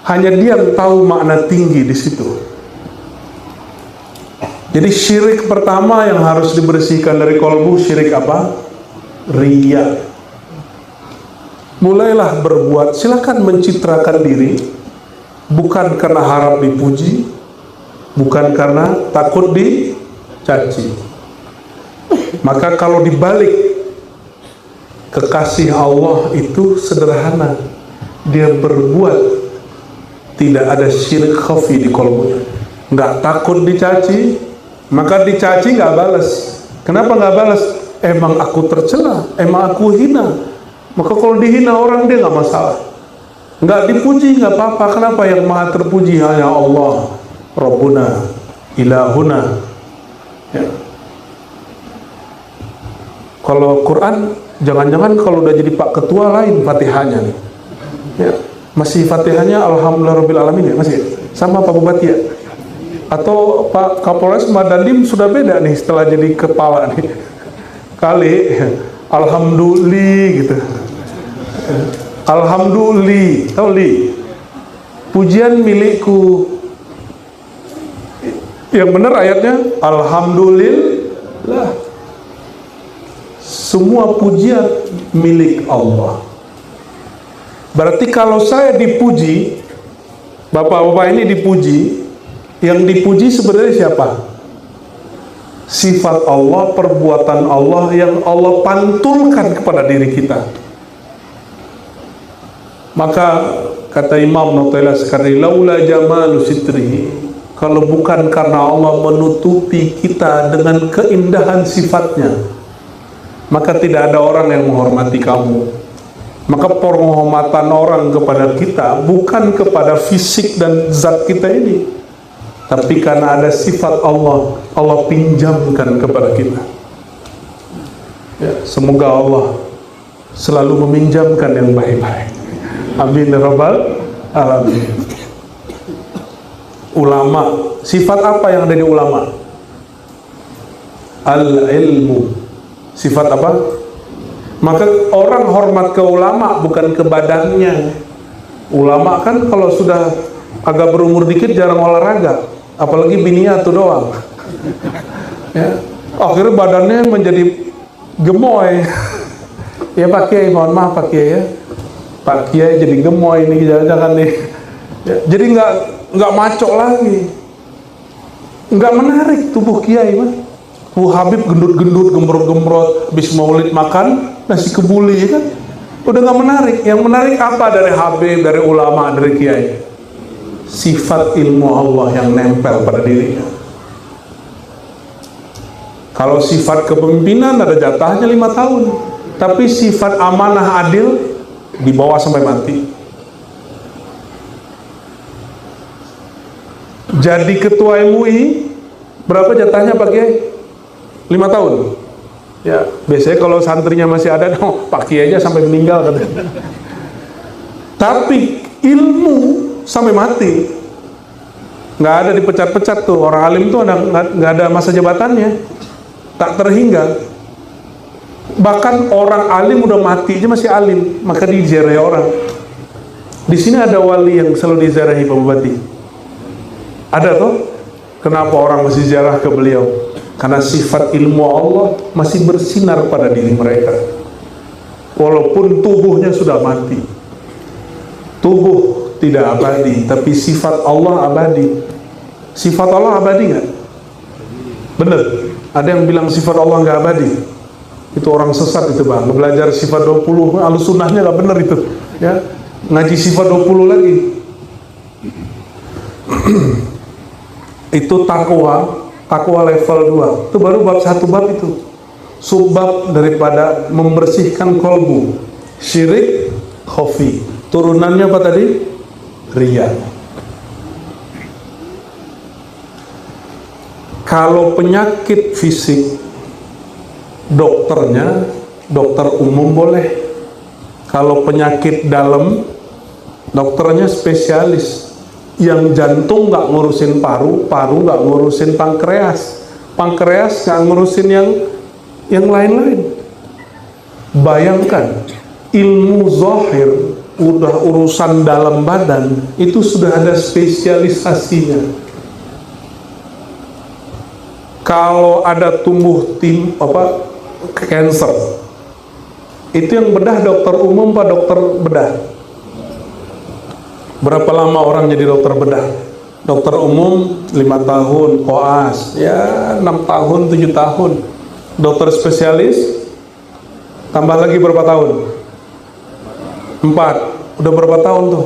Hanya dia yang tahu makna tinggi di situ. Jadi syirik pertama yang harus dibersihkan dari kolbu, syirik apa? Riya. Mulailah berbuat, silakan mencitrakan diri, bukan karena harap dipuji, bukan karena takut dicaci. Maka kalau dibalik, kekasih Allah itu sederhana, dia berbuat tidak ada syirik khafi di kolbunya, nggak takut dicaci, maka dicaci nggak balas. Kenapa nggak balas? Emang aku tercela, emang aku hina. Maka kalau dihina orang dia nggak masalah, nggak dipuji nggak apa-apa. Kenapa? Yang maha terpuji hanya Allah, Rabbuna, Ilahuna. Ya. Kalau Quran, jangan-jangan kalau udah jadi Pak Ketua lain Fatihahnya nih. Ya. Masih Fatihahnya Alhamdulillah Rabbil Alamin ya? Masih? Sama Pak Bupati ya? Atau Pak Kapolres Madandim sudah beda nih setelah jadi kepala nih. Kali alhamdulillah gitu. Alhamdulillah, tahu li? Pujian milikku. Yang benar ayatnya alhamdulillah. Semua pujian milik Allah. Berarti kalau saya dipuji, bapak-bapak ini dipuji, yang dipuji sebenarnya siapa? Sifat Allah, perbuatan Allah yang Allah pantulkan kepada diri kita. Maka kata Imam Nawawi sekali, laula jamalu sitrihi, kalau bukan karena Allah menutupi kita dengan keindahan sifatnya, maka tidak ada orang yang menghormati kamu. Maka penghormatan orang kepada kita bukan kepada fisik dan zat kita ini, tapi karena ada sifat Allah, Allah pinjamkan kepada kita. Ya, semoga Allah selalu meminjamkan yang baik-baik. Amin ya rabbal alamin. Ulama, sifat apa yang ada di ulama? Al-ilmu. Sifat apa? Maka orang hormat ke ulama bukan ke badannya. Ulama kan kalau sudah agak berumur dikit jarang olahraga, apalagi bininya tuh doang. Ya, akhirnya badannya menjadi gemoy. Ya Pak Kiai, mohon maaf Pak Kiai ya. Pak Kiai jadi gemoy ini, jangan nih. Ya, jadi nggak maco lagi, nggak menarik tubuh Kiai mah. Bu Habib gendut-gendut, gembrot-gembrot, habis maulid makan nasi kebuli, ya kan? Udah nggak menarik. Yang menarik apa dari Habib, dari ulama, dari Kiai? Sifat ilmu Allah yang nempel pada dirinya. Kalau sifat kepemimpinan ada jatahnya 5 tahun, tapi sifat amanah adil dibawa sampai mati. Jadi ketua MUI berapa jatahnya Pak Kiai? 5 tahun. Ya, biasanya kalau santrinya masih ada, no, Pak Kiai aja sampai meninggal katanya. Tapi ilmu sampai mati. Nggak ada dipecat-pecat tuh. Orang alim tuh nggak ada masa jabatannya. Tak terhingga. Bahkan orang alim udah mati aja masih alim, maka diziarahi orang. Di sini ada wali yang selalu diziarahi Pak Bupati. Ada tuh. Kenapa orang masih ziarah ke beliau? Karena sifat ilmu Allah masih bersinar pada diri mereka. Walaupun tubuhnya sudah mati. Tubuh tidak abadi, tapi sifat Allah abadi. Sifat Allah abadi nggak? Bener. Ada yang bilang sifat Allah nggak abadi. Itu orang sesat itu bang. Belajar sifat 20, al-sunnahnya nggak bener itu. Ya, ngaji sifat 20 lagi. Itu takwa level 2. Itu baru bab 1 bab itu. Subbab daripada membersihkan kolbu. Syirik, khafi. Turunannya apa tadi? Riya. Kalau penyakit fisik, dokternya dokter umum boleh. Kalau penyakit dalam, dokternya spesialis. Yang jantung nggak ngurusin paru, paru nggak ngurusin pankreas, pankreas nggak ngurusin yang lain-lain. Bayangkan, ilmu zahir udah urusan dalam badan, itu sudah ada spesialisasinya. Kalau ada tumbuh cancer, itu yang bedah dokter umum apa dokter bedah? Berapa lama orang jadi dokter bedah? Dokter umum 5 tahun, koas ya 6 tahun, 7 tahun. Dokter spesialis tambah lagi berapa tahun? 4. Udah berapa tahun tuh?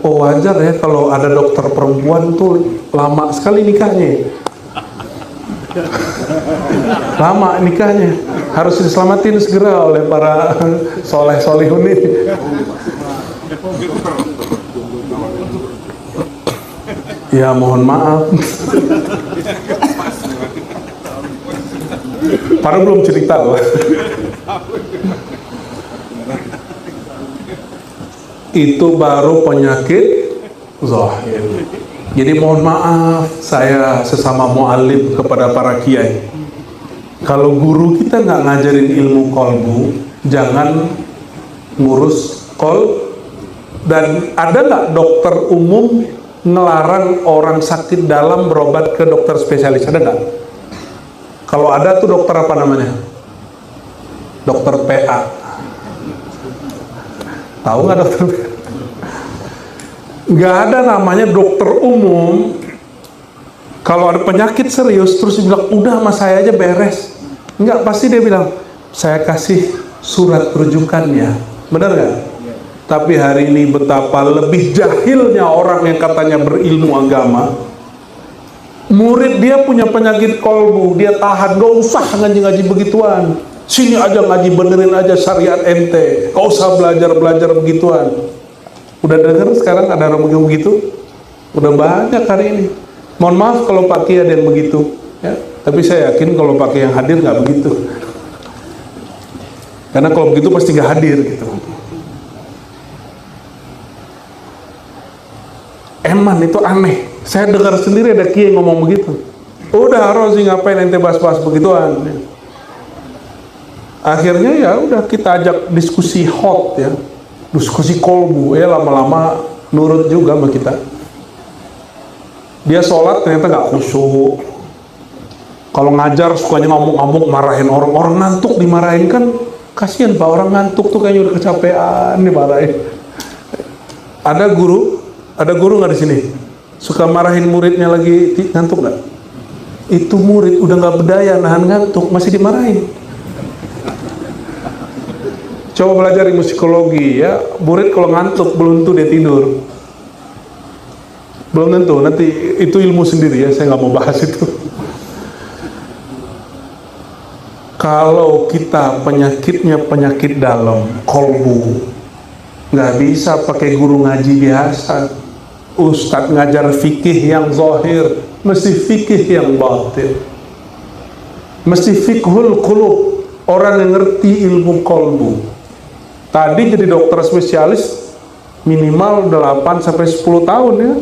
Oh wajar ya kalau ada dokter perempuan tuh lama sekali nikahnya. Lama nikahnya, harus diselamatin segera oleh para soleh-solihun ini. Ya mohon maaf. Para belum cerita loh. Itu baru penyakit zahir. Jadi mohon maaf saya sesama mu'alim kepada para kiai. Kalau guru kita nggak ngajarin ilmu kolbu, jangan ngurus kol. Dan ada nggak dokter umum ngelarang orang sakit dalam berobat ke dokter spesialis? Ada nggak? Kalau ada tuh dokter apa namanya? Dokter PA. Tahu nggak dokter PA? Nggak ada namanya dokter umum. Kalau ada penyakit serius terus bilang udah sama saya aja beres. Nggak, pasti dia bilang saya kasih surat rujukannya. Benar nggak? Tapi hari ini betapa lebih jahilnya orang yang katanya berilmu agama. Murid dia punya penyakit kolbu, dia tahan, gak usah ngaji-ngaji begituan. Sini aja ngaji, benerin aja syariat ente, gak usah belajar begituan. Udah denger sekarang ada orang begitu? Udah banyak hari ini. Mohon maaf kalau Pak Ki ada yang begitu, ya. Tapi saya yakin kalau Pak Ki yang hadir nggak begitu. Karena kalau begitu pasti nggak hadir gitu. Eman itu aneh. Saya dengar sendiri ada Ki yang ngomong begitu. Udah Rozi ngapain ente bahas-bahas begituan? Akhirnya ya udah kita ajak diskusi hot ya. Diskusi kolbu, ya lama-lama nurut juga sama kita. Dia sholat ternyata nggak khusyuk. Kalau ngajar sukanya ngamuk-ngamuk, marahin orang ngantuk dimarahin kan kasihan Pak, orang ngantuk tuh kayaknya udah kecapean dimarahin. Ada guru nggak di sini suka marahin muridnya lagi ngantuk nggak? Itu murid udah nggak berdaya nahan ngantuk masih dimarahin. Coba belajar ilmu psikologi ya, murid kalau ngantuk belum tentu dia tidur. Belum tentu, nanti itu ilmu sendiri ya, saya nggak mau bahas itu. Kalau kita penyakitnya penyakit dalam, kolbu, nggak bisa pakai guru ngaji biasa. Ustadz ngajar fikih yang zahir, mesti fikih yang batin. Mesti fikhul qulub, orang yang ngerti ilmu kolbu. Tadi jadi dokter spesialis minimal 8-10 tahun ya.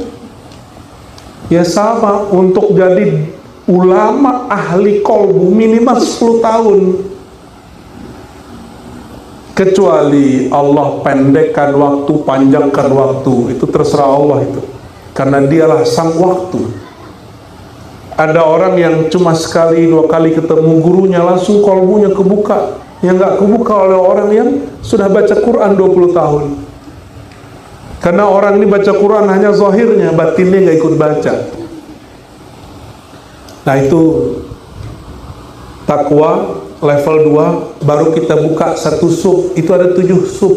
Ya sama, untuk jadi ulama ahli kolbu minimal 10 tahun. Kecuali Allah pendekkan waktu, panjangkan waktu, itu terserah Allah itu. Karena dialah sang waktu. Ada orang yang cuma sekali 2 kali ketemu gurunya langsung kolbunya kebuka. Yang nggak kebuka oleh orang yang sudah baca Quran 20 tahun. Karena orang ini baca Quran hanya zahirnya, batinnya nggak ikut baca. Nah itu takwa level 2, baru kita buka 1 sub. Itu ada 7 sub.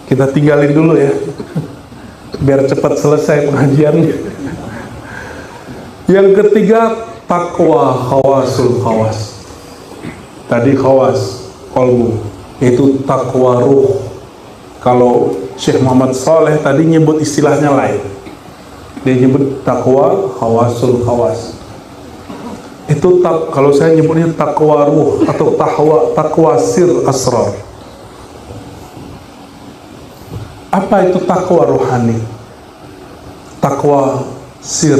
Kita tinggalin dulu ya, biar cepat selesai pengajiannya. Yang ketiga takwa khawasul khawas. Tadi khawas, kolbu, itu takwa ruh. Kalau Syekh Muhammad Saleh tadi nyebut istilahnya lain. Dia nyebut takwa khawasul khawas. Itu kalau saya nyebutnya takwa ruh atau takwa sir asrar. Apa itu takwa rohani? Takwa sir.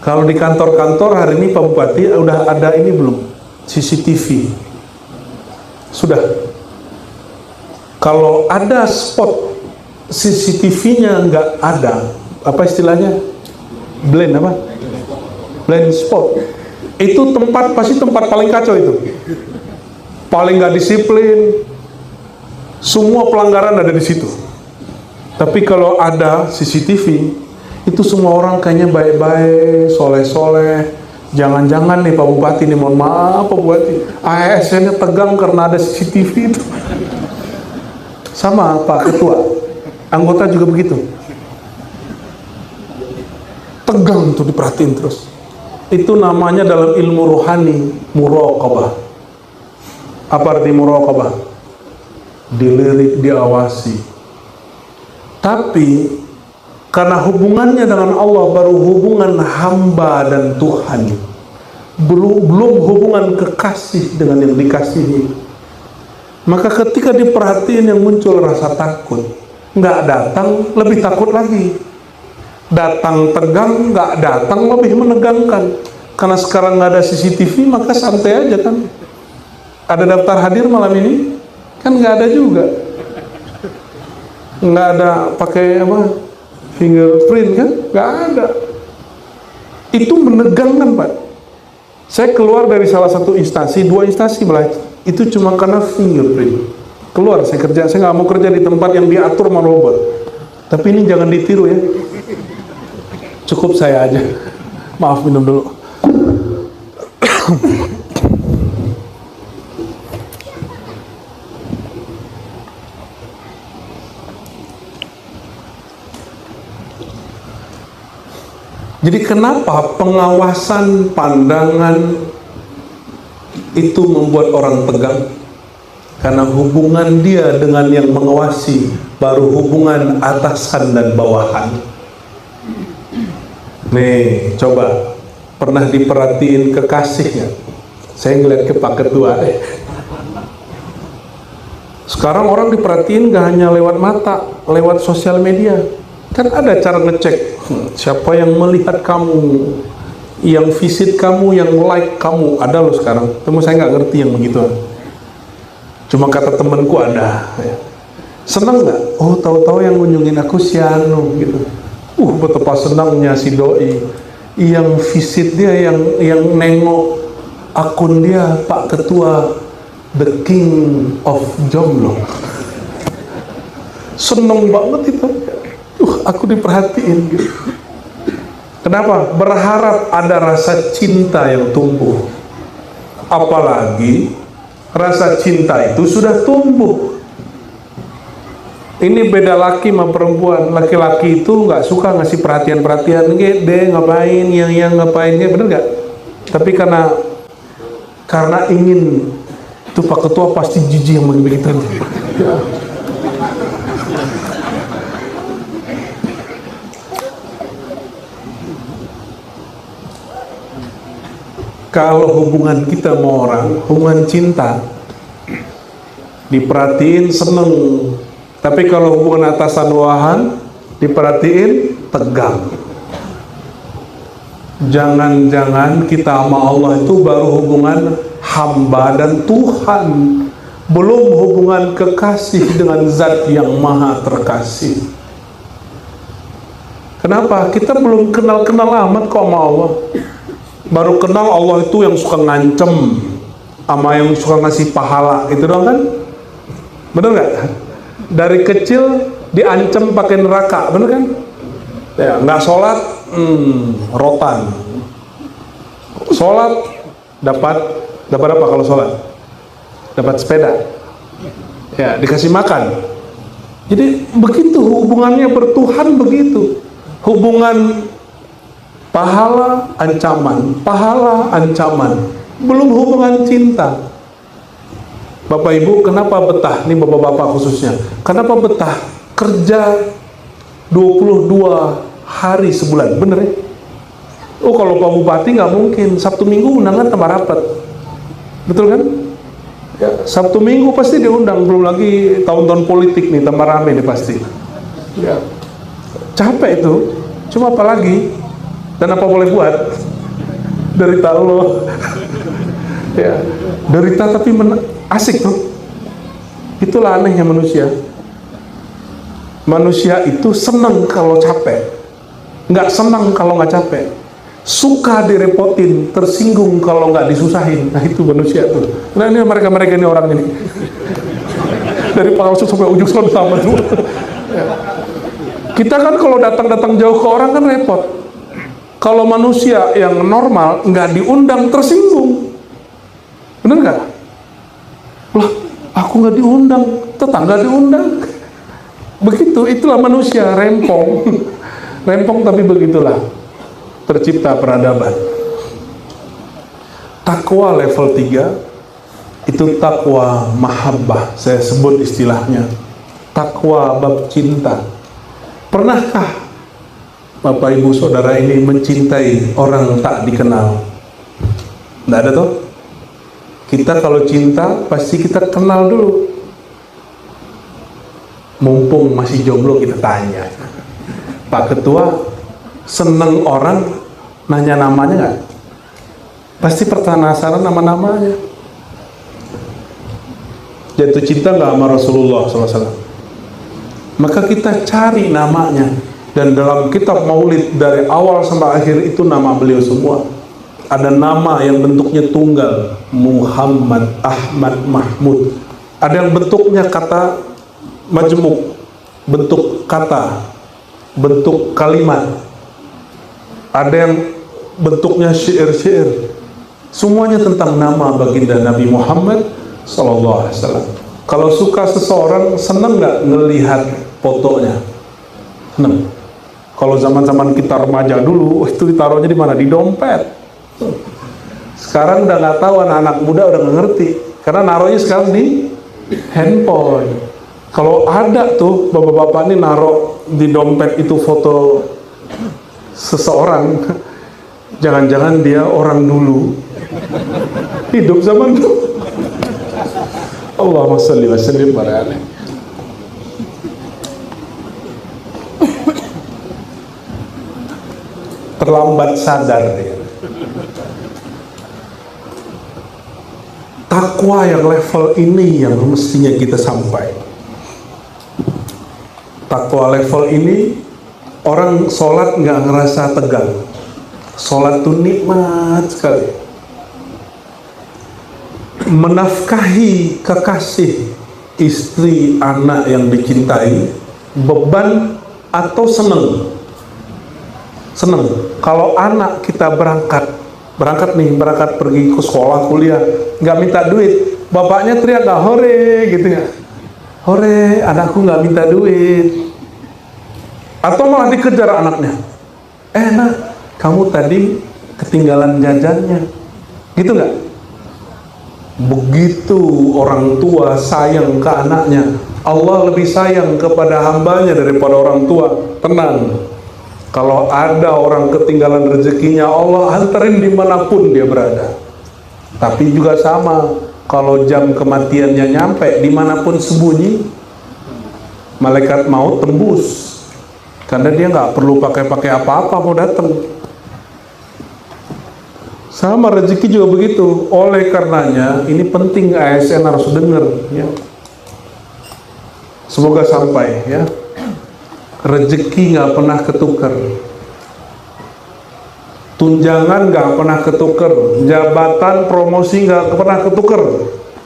Kalau di kantor-kantor hari ini Pak Bupati udah ada ini belum? CCTV. Sudah. Kalau ada spot CCTV-nya nggak ada, apa istilahnya? Blind apa? Blind spot. Itu pasti tempat paling kacau itu. Paling nggak disiplin. Semua pelanggaran ada di situ. Tapi kalau ada CCTV, itu semua orang kayaknya baik-baik, soleh-soleh. Jangan-jangan nih Pak Bupati nih, mohon maaf Pak Bupati, ASN-nya tegang karena ada CCTV itu. Sama Pak Ketua, anggota juga begitu. Tegang tuh diperhatiin terus. Itu namanya dalam ilmu rohani muraqabah. Apa arti muraqabah? Dilirik, diawasi. Tapi karena hubungannya dengan Allah baru hubungan hamba dan Tuhan, belum hubungan kekasih dengan yang dikasihi. Maka ketika diperhatiin yang muncul rasa takut, nggak datang lebih takut lagi. Datang tegang, nggak datang lebih menegangkan. Karena sekarang nggak ada CCTV, maka santai aja kan. Ada daftar hadir malam ini? Kan nggak ada juga. Nggak ada pakai apa? Fingerprint kan? Nggak ada. Itu menegangkan, Pak. Saya keluar dari salah satu instansi, 2 instansi malah. Itu cuma karena fingerprint. Keluar, saya nggak mau kerja di tempat yang diatur sama robot. Tapi ini jangan ditiru ya. Cukup saya aja. Maaf, minum dulu. Jadi kenapa pengawasan pandangan itu membuat orang tegang? Karena hubungan dia dengan yang mengawasi baru hubungan atasan dan bawahan. Nih, coba pernah diperhatiin kekasihnya? Saya ngeliat ke Pak Ketua. Sekarang orang diperhatiin gak hanya lewat mata, lewat sosial media. Kan ada cara ngecek siapa yang melihat kamu, yang visit kamu, yang like kamu. Ada loh sekarang. Temu saya nggak ngerti yang begitu. Cuma kata temanku ada. Senang nggak? Oh, tahu-tahu yang ngunjungin aku si Anu gitu. Betapa senangnya si doi. Yang visit dia, yang nengok akun dia, Pak Ketua, the King of Jomblo. Seneng banget itu. Aku diperhatiin gitu. Kenapa? Berharap ada rasa cinta yang tumbuh. Apalagi rasa cinta itu sudah tumbuh. Ini beda laki sama perempuan. Laki-laki itu nggak suka ngasih perhatian-perhatian. Gede ngapain, yang ngapain, bener nggak? Tapi karena ingin itu Pak Ketua pasti jijik yang begitu. Ya. Kalau hubungan kita sama orang, hubungan cinta, diperhatiin seneng. Tapi kalau hubungan atasan bawahan, diperhatiin tegang. Jangan-jangan kita sama Allah itu baru hubungan hamba dan Tuhan, belum hubungan kekasih dengan zat yang maha terkasih. Kenapa? Kita belum kenal-kenal amat kok sama Allah. Baru kenal Allah itu yang suka ngancem sama yang suka ngasih pahala, itu doang kan? Bener nggak? Dari kecil diancem pakai neraka, bener kan? Ya, nggak sholat, rotan. Sholat dapat apa kalau sholat? Dapat sepeda. Ya, dikasih makan. Jadi begitu hubungannya bertuhan, begitu hubungan. Pahala ancaman, belum hubungan cinta. Bapak Ibu, kenapa betah? Ini bapak-bapak khususnya. Kenapa betah kerja 22 hari sebulan? Bener ya? Oh, kalau Pak Bupati nggak mungkin. Sabtu Minggu undangan tambah rapat. Betul kan? Ya, Sabtu Minggu pasti diundang. Belum lagi tahun-tahun politik nih, tambah rame nih pasti. Ya. Capek itu. Cuma apa lagi? Dan apa boleh buat? Derita lo. Ya, derita tapi asik tuh. Itulah anehnya manusia. Manusia itu senang kalau capek, nggak senang kalau nggak capek. Suka direpotin, tersinggung kalau nggak disusahin. Nah itu manusia tuh. Nah ini mereka ini orang ini. Dari palsu sampai ujung sama tuh. Ya. Kita kan kalau datang jauh ke orang kan repot. Kalau manusia yang normal nggak diundang tersinggung, bener nggak? Lah, aku nggak diundang, tetangga diundang. Begitu, itulah manusia rempong, rempong tapi begitulah tercipta peradaban. Takwa level 3 itu takwa mahabbah, saya sebut istilahnya. Takwa bab cinta. Pernahkah Bapak Ibu Saudara ini mencintai orang tak dikenal? Nggak ada toh? Kita kalau cinta pasti kita kenal dulu. Mumpung masih jomblo kita tanya, Pak Ketua, seneng orang nanya namanya nggak? Pasti penasaran nama-namanya. Jatuh cinta nggak sama Rasulullah SAW? Maka kita cari namanya. Dan dalam kitab Maulid dari awal sampai akhir itu nama beliau semua. Ada nama yang bentuknya tunggal, Muhammad, Ahmad, Mahmud. Ada yang bentuknya kata majmuk, bentuk kata, bentuk kalimat. Ada yang bentuknya syair-syair. Semuanya tentang nama baginda Nabi Muhammad SAW. Kalau suka seseorang, senang nggak ngelihat fotonya? Senang. Kalau zaman-zaman kita remaja dulu, itu ditaruhnya di mana? Di dompet. Sekarang udah nggak tahu, anak-anak muda udah nggak ngerti, karena naruhnya sekarang di handphone. Kalau ada tuh bapak-bapak ini naruh di dompet itu foto seseorang, jangan-jangan dia orang dulu hidup zaman dulu. Allahumma shalli wa sallim ala alihi. Terlambat sadar ya. Takwa yang level ini yang mestinya kita sampai. Takwa level ini, orang sholat nggak ngerasa tegang. Sholat tuh nikmat sekali. Menafkahi kekasih, istri, anak yang dicintai, beban atau seneng? Seneng. Kalau anak kita berangkat pergi ke sekolah, kuliah, nggak minta duit, bapaknya teriak nggak, hore gitu ya, hore, anakku nggak minta duit. Atau malah dikejar anaknya, nak, kamu tadi ketinggalan jajannya, gitu nggak? Begitu orang tua sayang ke anaknya. Allah lebih sayang kepada hambanya daripada orang tua. Tenang, kalau ada orang ketinggalan rezekinya, Allah anterin dimanapun dia berada. Tapi juga sama, kalau jam kematiannya nyampe, dimanapun sembunyi, malaikat maut tembus. Karena dia nggak perlu pakai apa-apa mau datang. Sama rezeki juga begitu. Oleh karenanya, ini penting ASN harus dengar, ya. Semoga sampai, ya. Rezeki nggak pernah ketukar, tunjangan nggak pernah ketukar, jabatan promosi nggak pernah ketukar.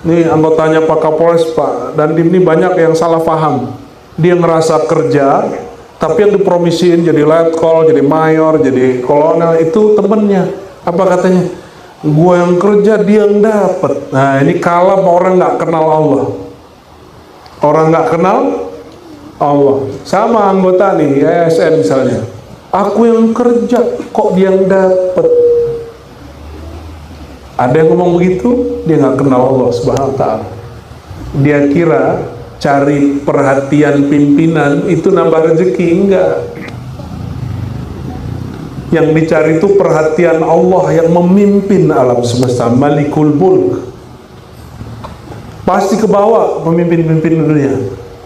Nih anggotanya Pak Kapolres, Pak Dandim, ini banyak yang salah paham. Dia ngerasa kerja, tapi yang dipromisiin jadi letkol, jadi mayor, jadi kolonel itu temennya. Apa katanya? Gua yang kerja, dia yang dapat. Nah ini kalah orang nggak kenal Allah. Orang nggak kenal Allah. Sama anggota nih, ASN misalnya, aku yang kerja, kok dia yang dapat. Ada yang ngomong begitu, dia nggak kenal Allah Subhanahu wa ta'ala. Dia kira cari perhatian pimpinan itu nambah rezeki. Enggak. Yang dicari itu perhatian Allah yang memimpin alam semesta, Malikul Mulk. Pasti ke bawah pemimpin-pemimpin dunia,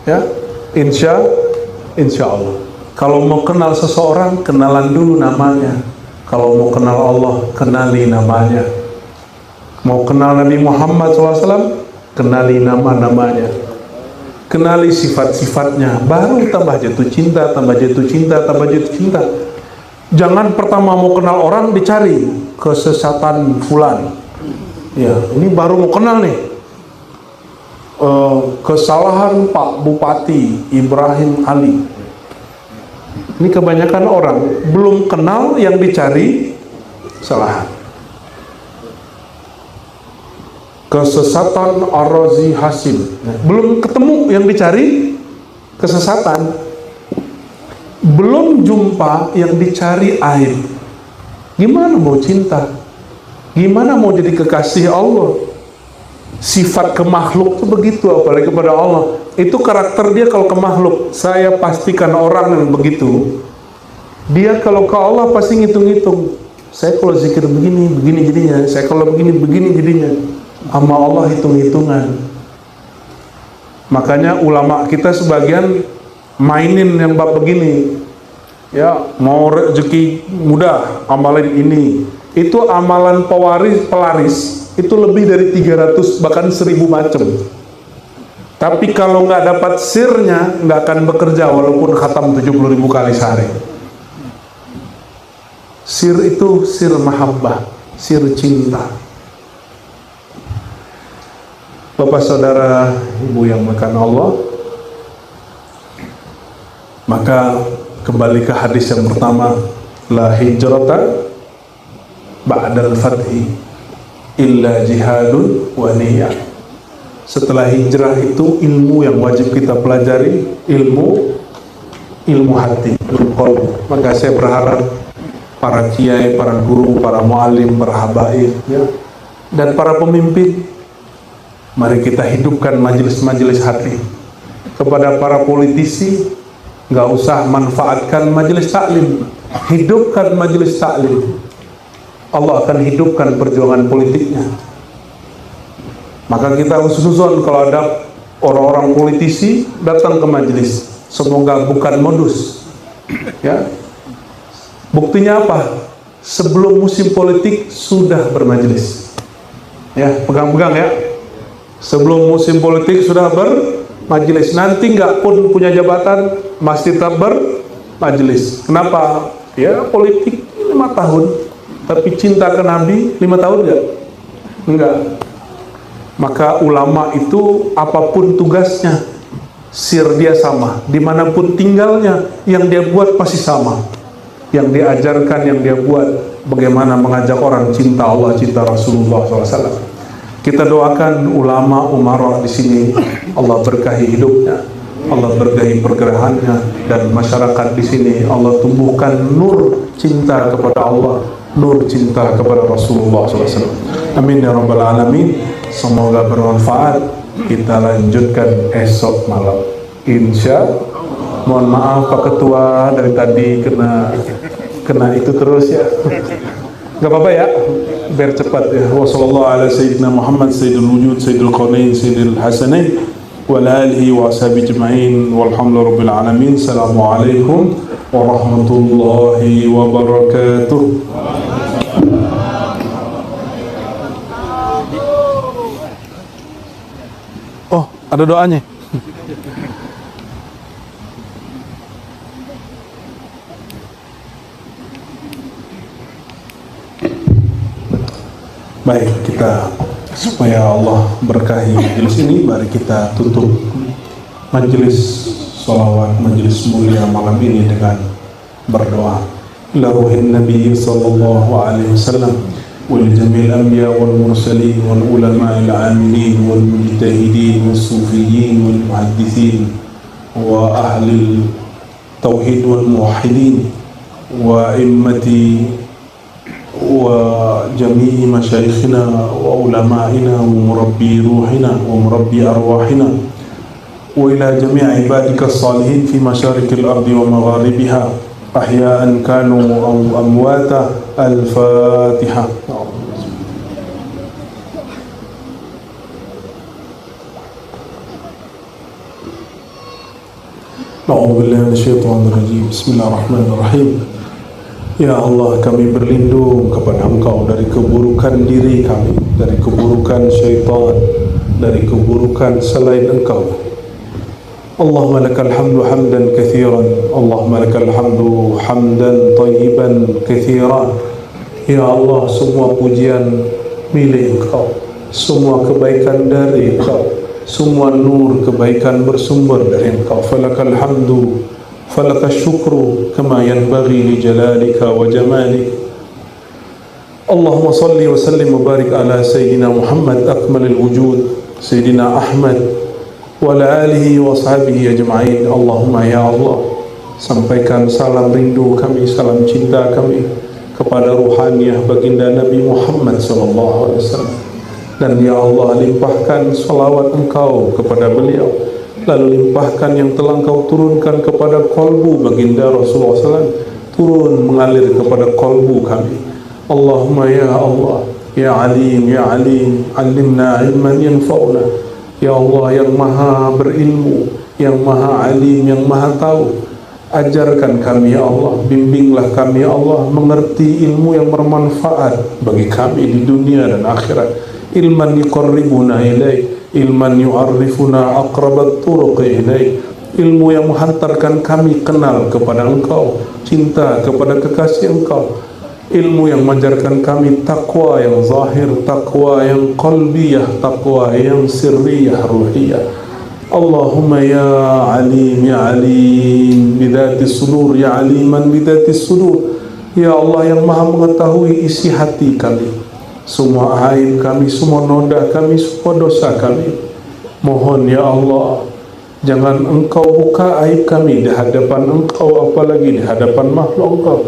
ya. Insya Allah. Kalau mau kenal seseorang, kenalan dulu namanya. Kalau mau kenal Allah, kenali namanya. Mau kenal Nabi Muhammad SAW, kenali nama-namanya. Kenali sifat-sifatnya. Baru tambah jatuh cinta, tambah jatuh cinta, tambah jatuh cinta. Jangan pertama mau kenal orang dicari kesesatan fulan. Ya, ini baru mau kenal nih. Kesalahan Pak Bupati Ibrahim Ali. Ini kebanyakan orang belum kenal, yang dicari kesalahan. Kesesatan Ar-Razi Hasim, belum ketemu, yang dicari kesesatan. Belum jumpa, yang dicari aib. Gimana mau cinta? Gimana mau jadi kekasih Allah? Sifat ke makhluk itu begitu, apalagi kepada Allah. Itu karakter dia kalau ke makhluk. Saya pastikan orang yang begitu, dia kalau ke Allah pasti ngitung-ngitung. Saya kalau zikir begini, begini jadinya. Saya kalau begini, begini jadinya. Sama Allah hitung-hitungan. Makanya ulama kita sebagian mainin yang bab begini. Ya, mau rezeki mudah, amalin ini. Itu amalan pelaris itu lebih dari 300 bahkan 1000 macam. Tapi kalau nggak dapat sirnya, nggak akan bekerja walaupun khatam 70.000 kali sehari. Sir itu sir mahabbah, sir cinta. Bapak saudara, ibu yang makan Allah, maka kembali ke hadis yang pertama, la hijrata ba'dal fathi illa jihadun wa niyyah. Setelah hijrah itu ilmu yang wajib kita pelajari, ilmu hati, ilmu qalbi. Maka saya berharap para kiai, para guru, para muallim, para habaib, ya, dan para pemimpin, mari kita hidupkan majelis-majelis hati. Kepada para politisi, nggak usah manfaatkan majelis taklim, hidupkan majelis taklim. Allah akan hidupkan perjuangan politiknya. Maka kita khusus-khusus kalau ada orang-orang politisi datang ke majelis, semoga bukan modus. Ya, buktinya apa? Sebelum musim politik sudah bermajelis. Ya, pegang-pegang ya. Sebelum musim politik sudah bermajelis. Nanti nggak pun punya jabatan masih tetap bermajelis. Kenapa? Ya, politik 5 tahun. Tapi cinta ke Nabi 5 tahun nggak? Enggak. Maka ulama itu apapun tugasnya, sir dia sama. Dimanapun tinggalnya, yang dia buat pasti sama. Yang diajarkan, yang dia buat, bagaimana mengajak orang cinta Allah, cinta Rasulullah SAW. Kita doakan ulama umarah di sini, Allah berkahi hidupnya, Allah berkahi pergerakannya, dan masyarakat di sini Allah tumbuhkan nur cinta kepada Allah, nur cinta kepada Rasulullah SAW. Amin ya rabbal alamin. Semoga bermanfaat. Kita lanjutkan esok malam, insya. Mohon maaf Pak Ketua, dari tadi kena itu terus ya. Gak apa-apa ya, biar cepat ya. Wassallallahu ala sayyidina Muhammad sayyidul wujud sayyidul qawnain sayyidul hasanain wa ala alihi wa ashabihi ajma'in walhamdulillahi rabbil alamin. Assalamualaikum warahmatullahi wabarakatuh. Oh, ada doanya. Baik, kita supaya Allah berkahi majelis ini, mari kita tutup majelis salawat, majelis mulia malam ini dengan berdoa. Ila ruhin Nabi sallallahu alaihi wasallam wal jamil anbiya wal mursalin wal ulama al amilin wal mujtahidin was sufiyin wal muhaddithin wa ahli tauhid wal muwahhidin wa immati وجميع مشايخنا وعلمائنا ومربي روحنا ومربي أرواحنا وإلى جميع عبادك الصالحين في مشارق الأرض ومغاربها أحياء كانوا أو أمواتا. الفاتحة. أعوذ بالله من الشيطان الرجيم. بسم الله الرحمن الرحيم. Ya Allah, kami berlindung kepada Engkau dari keburukan diri kami, dari keburukan syaitan, dari keburukan selain Engkau. Allahumma lakal hamdu hamdan kathiran, Allahumma lakal hamdu hamdan tayyiban kathiran. Ya Allah, semua pujian milik Engkau, semua kebaikan dari Engkau, semua nur kebaikan bersumber dari Engkau. Falakal hamdu فلك الشكر كما ينبغي لجلالك وجمالك. اللهم صل وسلم وبارك على سيدنا محمد أكمل الوجود سيدنا أحمد وعلى آله وصحبه أجمعين. اللهم ya Allah, sampaikan salam rindu kami, salam cinta kami kepada ruhaniah baginda Nabi Muhammad SAW. Dan ya Allah, limpahkan salawat Engkau kepada beliau, lalu limpahkan yang telah Engkau turunkan kepada kolbu baginda Rasulullah SAW, turun mengalir kepada kolbu kami. Allahumma ya Allah, ya alim, ya alim, alimna ilman yanfa'una, Ya Allah yang maha berilmu, yang maha alim, yang maha tahu, ajarkan kami ya Allah, bimbinglah kami ya Allah, mengerti ilmu yang bermanfaat bagi kami di dunia dan akhirat. Ilman yuqarribuna ilaik, ilman yu'arrifuna aqrabat turuq ilaik, ilmu yang menghantarkan kami kenal kepada Engkau, cinta kepada kekasih Engkau, ilmu yang mengajarkan kami takwa yang zahir, takwa yang qalbiyah, takwa yang sirriyah, ruhiyah. Allahumma ya alim, ya alim bidhati sudur, ya aliman bidhati sudur. Ya Allah yang maha mengetahui isi hati kami, semua aib kami, semua noda kami, semua dosa kami. Mohon ya Allah, jangan Engkau buka aib kami di hadapan Engkau, apalagi di hadapan makhluk Engkau.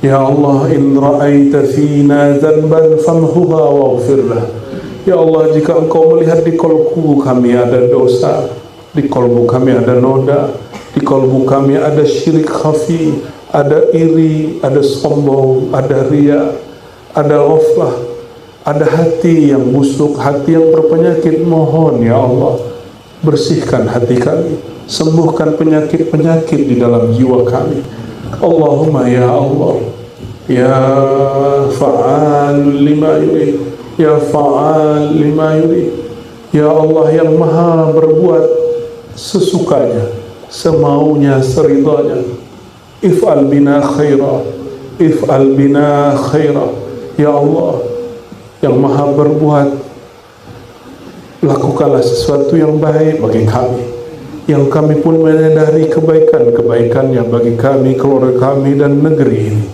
Ya Allah, in ra'aita fina dzanban famhuha waghfirlah. Ya Allah, jika Engkau melihat di kolbu kami ada dosa, di kolbu kami ada noda, di kolbu kami ada syirik khafi, ada iri, ada sombong, ada riya, ada ghaflah, ada hati yang busuk, hati yang berpenyakit, mohon ya Allah, bersihkan hati kami, sembuhkan penyakit-penyakit di dalam jiwa kami. Allahumma ya Allah, ya fa'al lima yurid, ya fa'al lima yurid. Ya Allah yang maha berbuat sesukanya, semaunya, seridanya. If'al bina khaira, if'al bina khaira. Ya Allah yang maha berbuat, lakukanlah sesuatu yang baik bagi kami, yang kami pun menyadari kebaikan-kebaikannya bagi kami, keluarga kami dan negeri ini.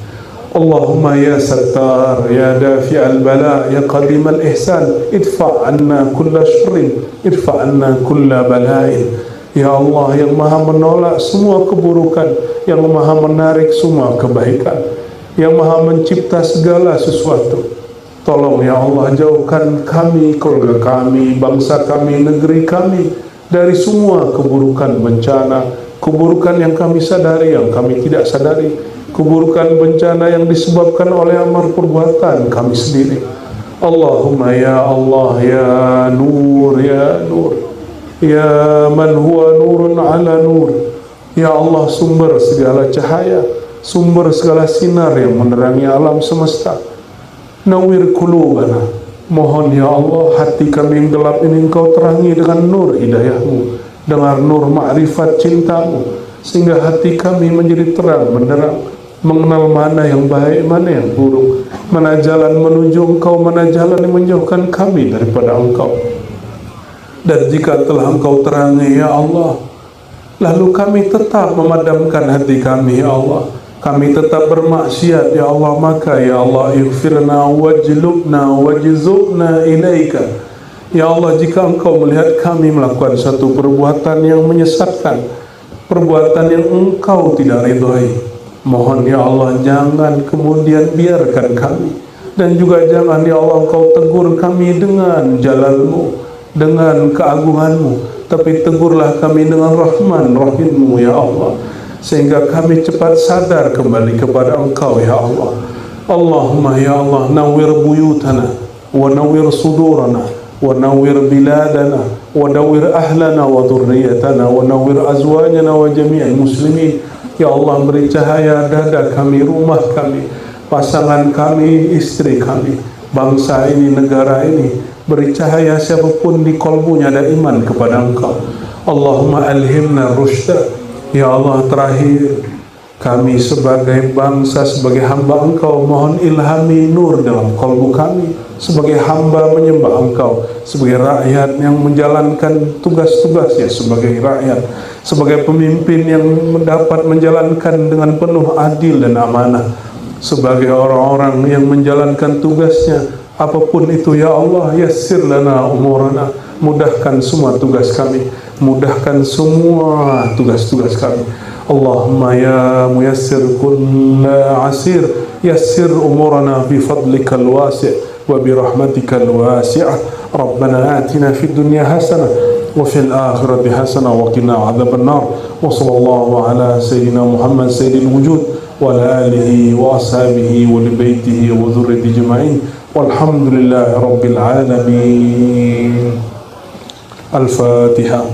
Allahumma ya sattar, ya dafi'al bala, ya qadimal ihsan, idfa' anna kulla syurrin, idfa' anna kulla bala'in. Ya Allah yang maha menolak semua keburukan, yang maha menarik semua kebaikan, yang maha mencipta segala sesuatu. Tolong ya Allah, jauhkan kami, keluarga kami, bangsa kami, negeri kami dari semua keburukan, bencana, keburukan yang kami sadari, yang kami tidak sadari, keburukan bencana yang disebabkan oleh amal perbuatan kami sendiri. Allahumma ya Allah, ya nur, ya nur, ya man huwa nurun ala nur. Ya Allah sumber segala cahaya, sumber segala sinar yang menerangi alam semesta. Nawir qulubana, mohon ya Allah hati kami yang gelap ini Engkau terangi dengan nur hidayahmu, dengan nur ma'rifat cintamu, sehingga hati kami menjadi terang benderang, mengenal mana yang baik, mana yang buruk, mana jalan menuju Engkau, mana jalan yang menjauhkan kami daripada Engkau. Dan jika telah Engkau terangi ya Allah, lalu kami tetap memadamkan hati kami ya Allah, kami tetap bermaksiat ya Allah, maka ya Allah ighfirna wajlubna wajzubna ilaika. Ya Allah, jika Engkau melihat kami melakukan satu perbuatan yang menyesatkan, perbuatan yang Engkau tidak ridhai, mohon ya Allah jangan kemudian biarkan kami, dan juga jangan ya Allah Engkau tegur kami dengan jalanmu, dengan keagunganmu, tapi tegurlah kami dengan Rahman Rahimmu ya Allah, sehingga kami cepat sadar kembali kepada Engkau ya Allah. Allahumma ya Allah nawwir buyutana wa nawwir sudurana wa nawwir biladana wa nawwir ahlana wa dhurriyyatana wa nawwir azwajana wa jami'al muslimin. Ya Allah, beri cahaya dada kami, rumah kami, pasangan kami, istri kami, bangsa ini, negara ini. Beri cahaya siapapun di kolbunya ada iman kepada Engkau. Allahumma alhimna rusyda. Ya Allah, terakhir kami sebagai bangsa, sebagai hamba Engkau, mohon ilhami nur dalam kolbu kami, sebagai hamba menyembah Engkau, sebagai rakyat yang menjalankan tugas-tugasnya sebagai rakyat, sebagai pemimpin yang mendapat menjalankan dengan penuh adil dan amanah, sebagai orang-orang yang menjalankan tugasnya apapun itu ya Allah. Yassir lana umurana, mudahkan semua tugas kami, mudahkan semua tugas-tugas kami. Allahumma ya muyassir kulla asir, yassir umurana bi fadlikal wasi' wa bi rahmatikal wasi'ah. Rabbana atina fid dunya hasanah wa fil akhirati hasanah wa qina adzaban nar. Wa sallallahu ala sayyidina Muhammad sayyidil wujud wa ala alihi wa ashabihi wa li baitihi wa dhurriyyatihi ajma'in. Walhamdulillahi rabbil alamin. Al-Fatihah.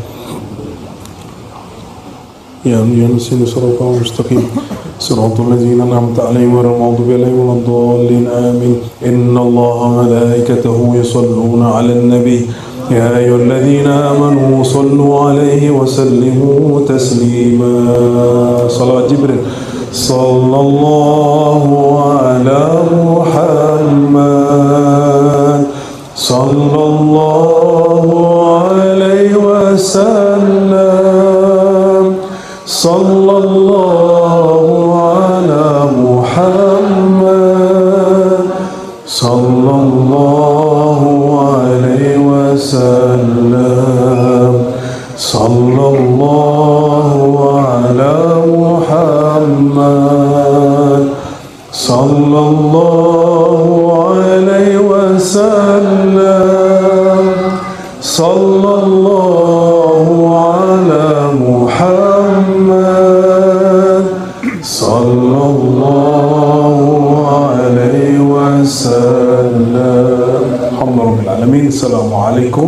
Ya Nusini Suratul Mustaqim Suratul Ladzina An'amta 'alaihim ghairil maghdubi 'alaihim waladdallin. Amin. Inna Allaha wa malaikatahu yusholluna 'alan nabi. Ya ayyuhalladzina amanu shallu 'alaihi wa sallimu taslima. Salawat Jibril. Sallallahu ala Muhammad sallallahu alaihi wasallam. Sallallahu ala Muhammad sallallahu alaihi wasallam. Sallallahu ala Muhammad sallallahu alaihi wasallam. Sallallahu ala Muhammad sallallahu alaihi wasallam. Alhamdulillah. Assalamualaikum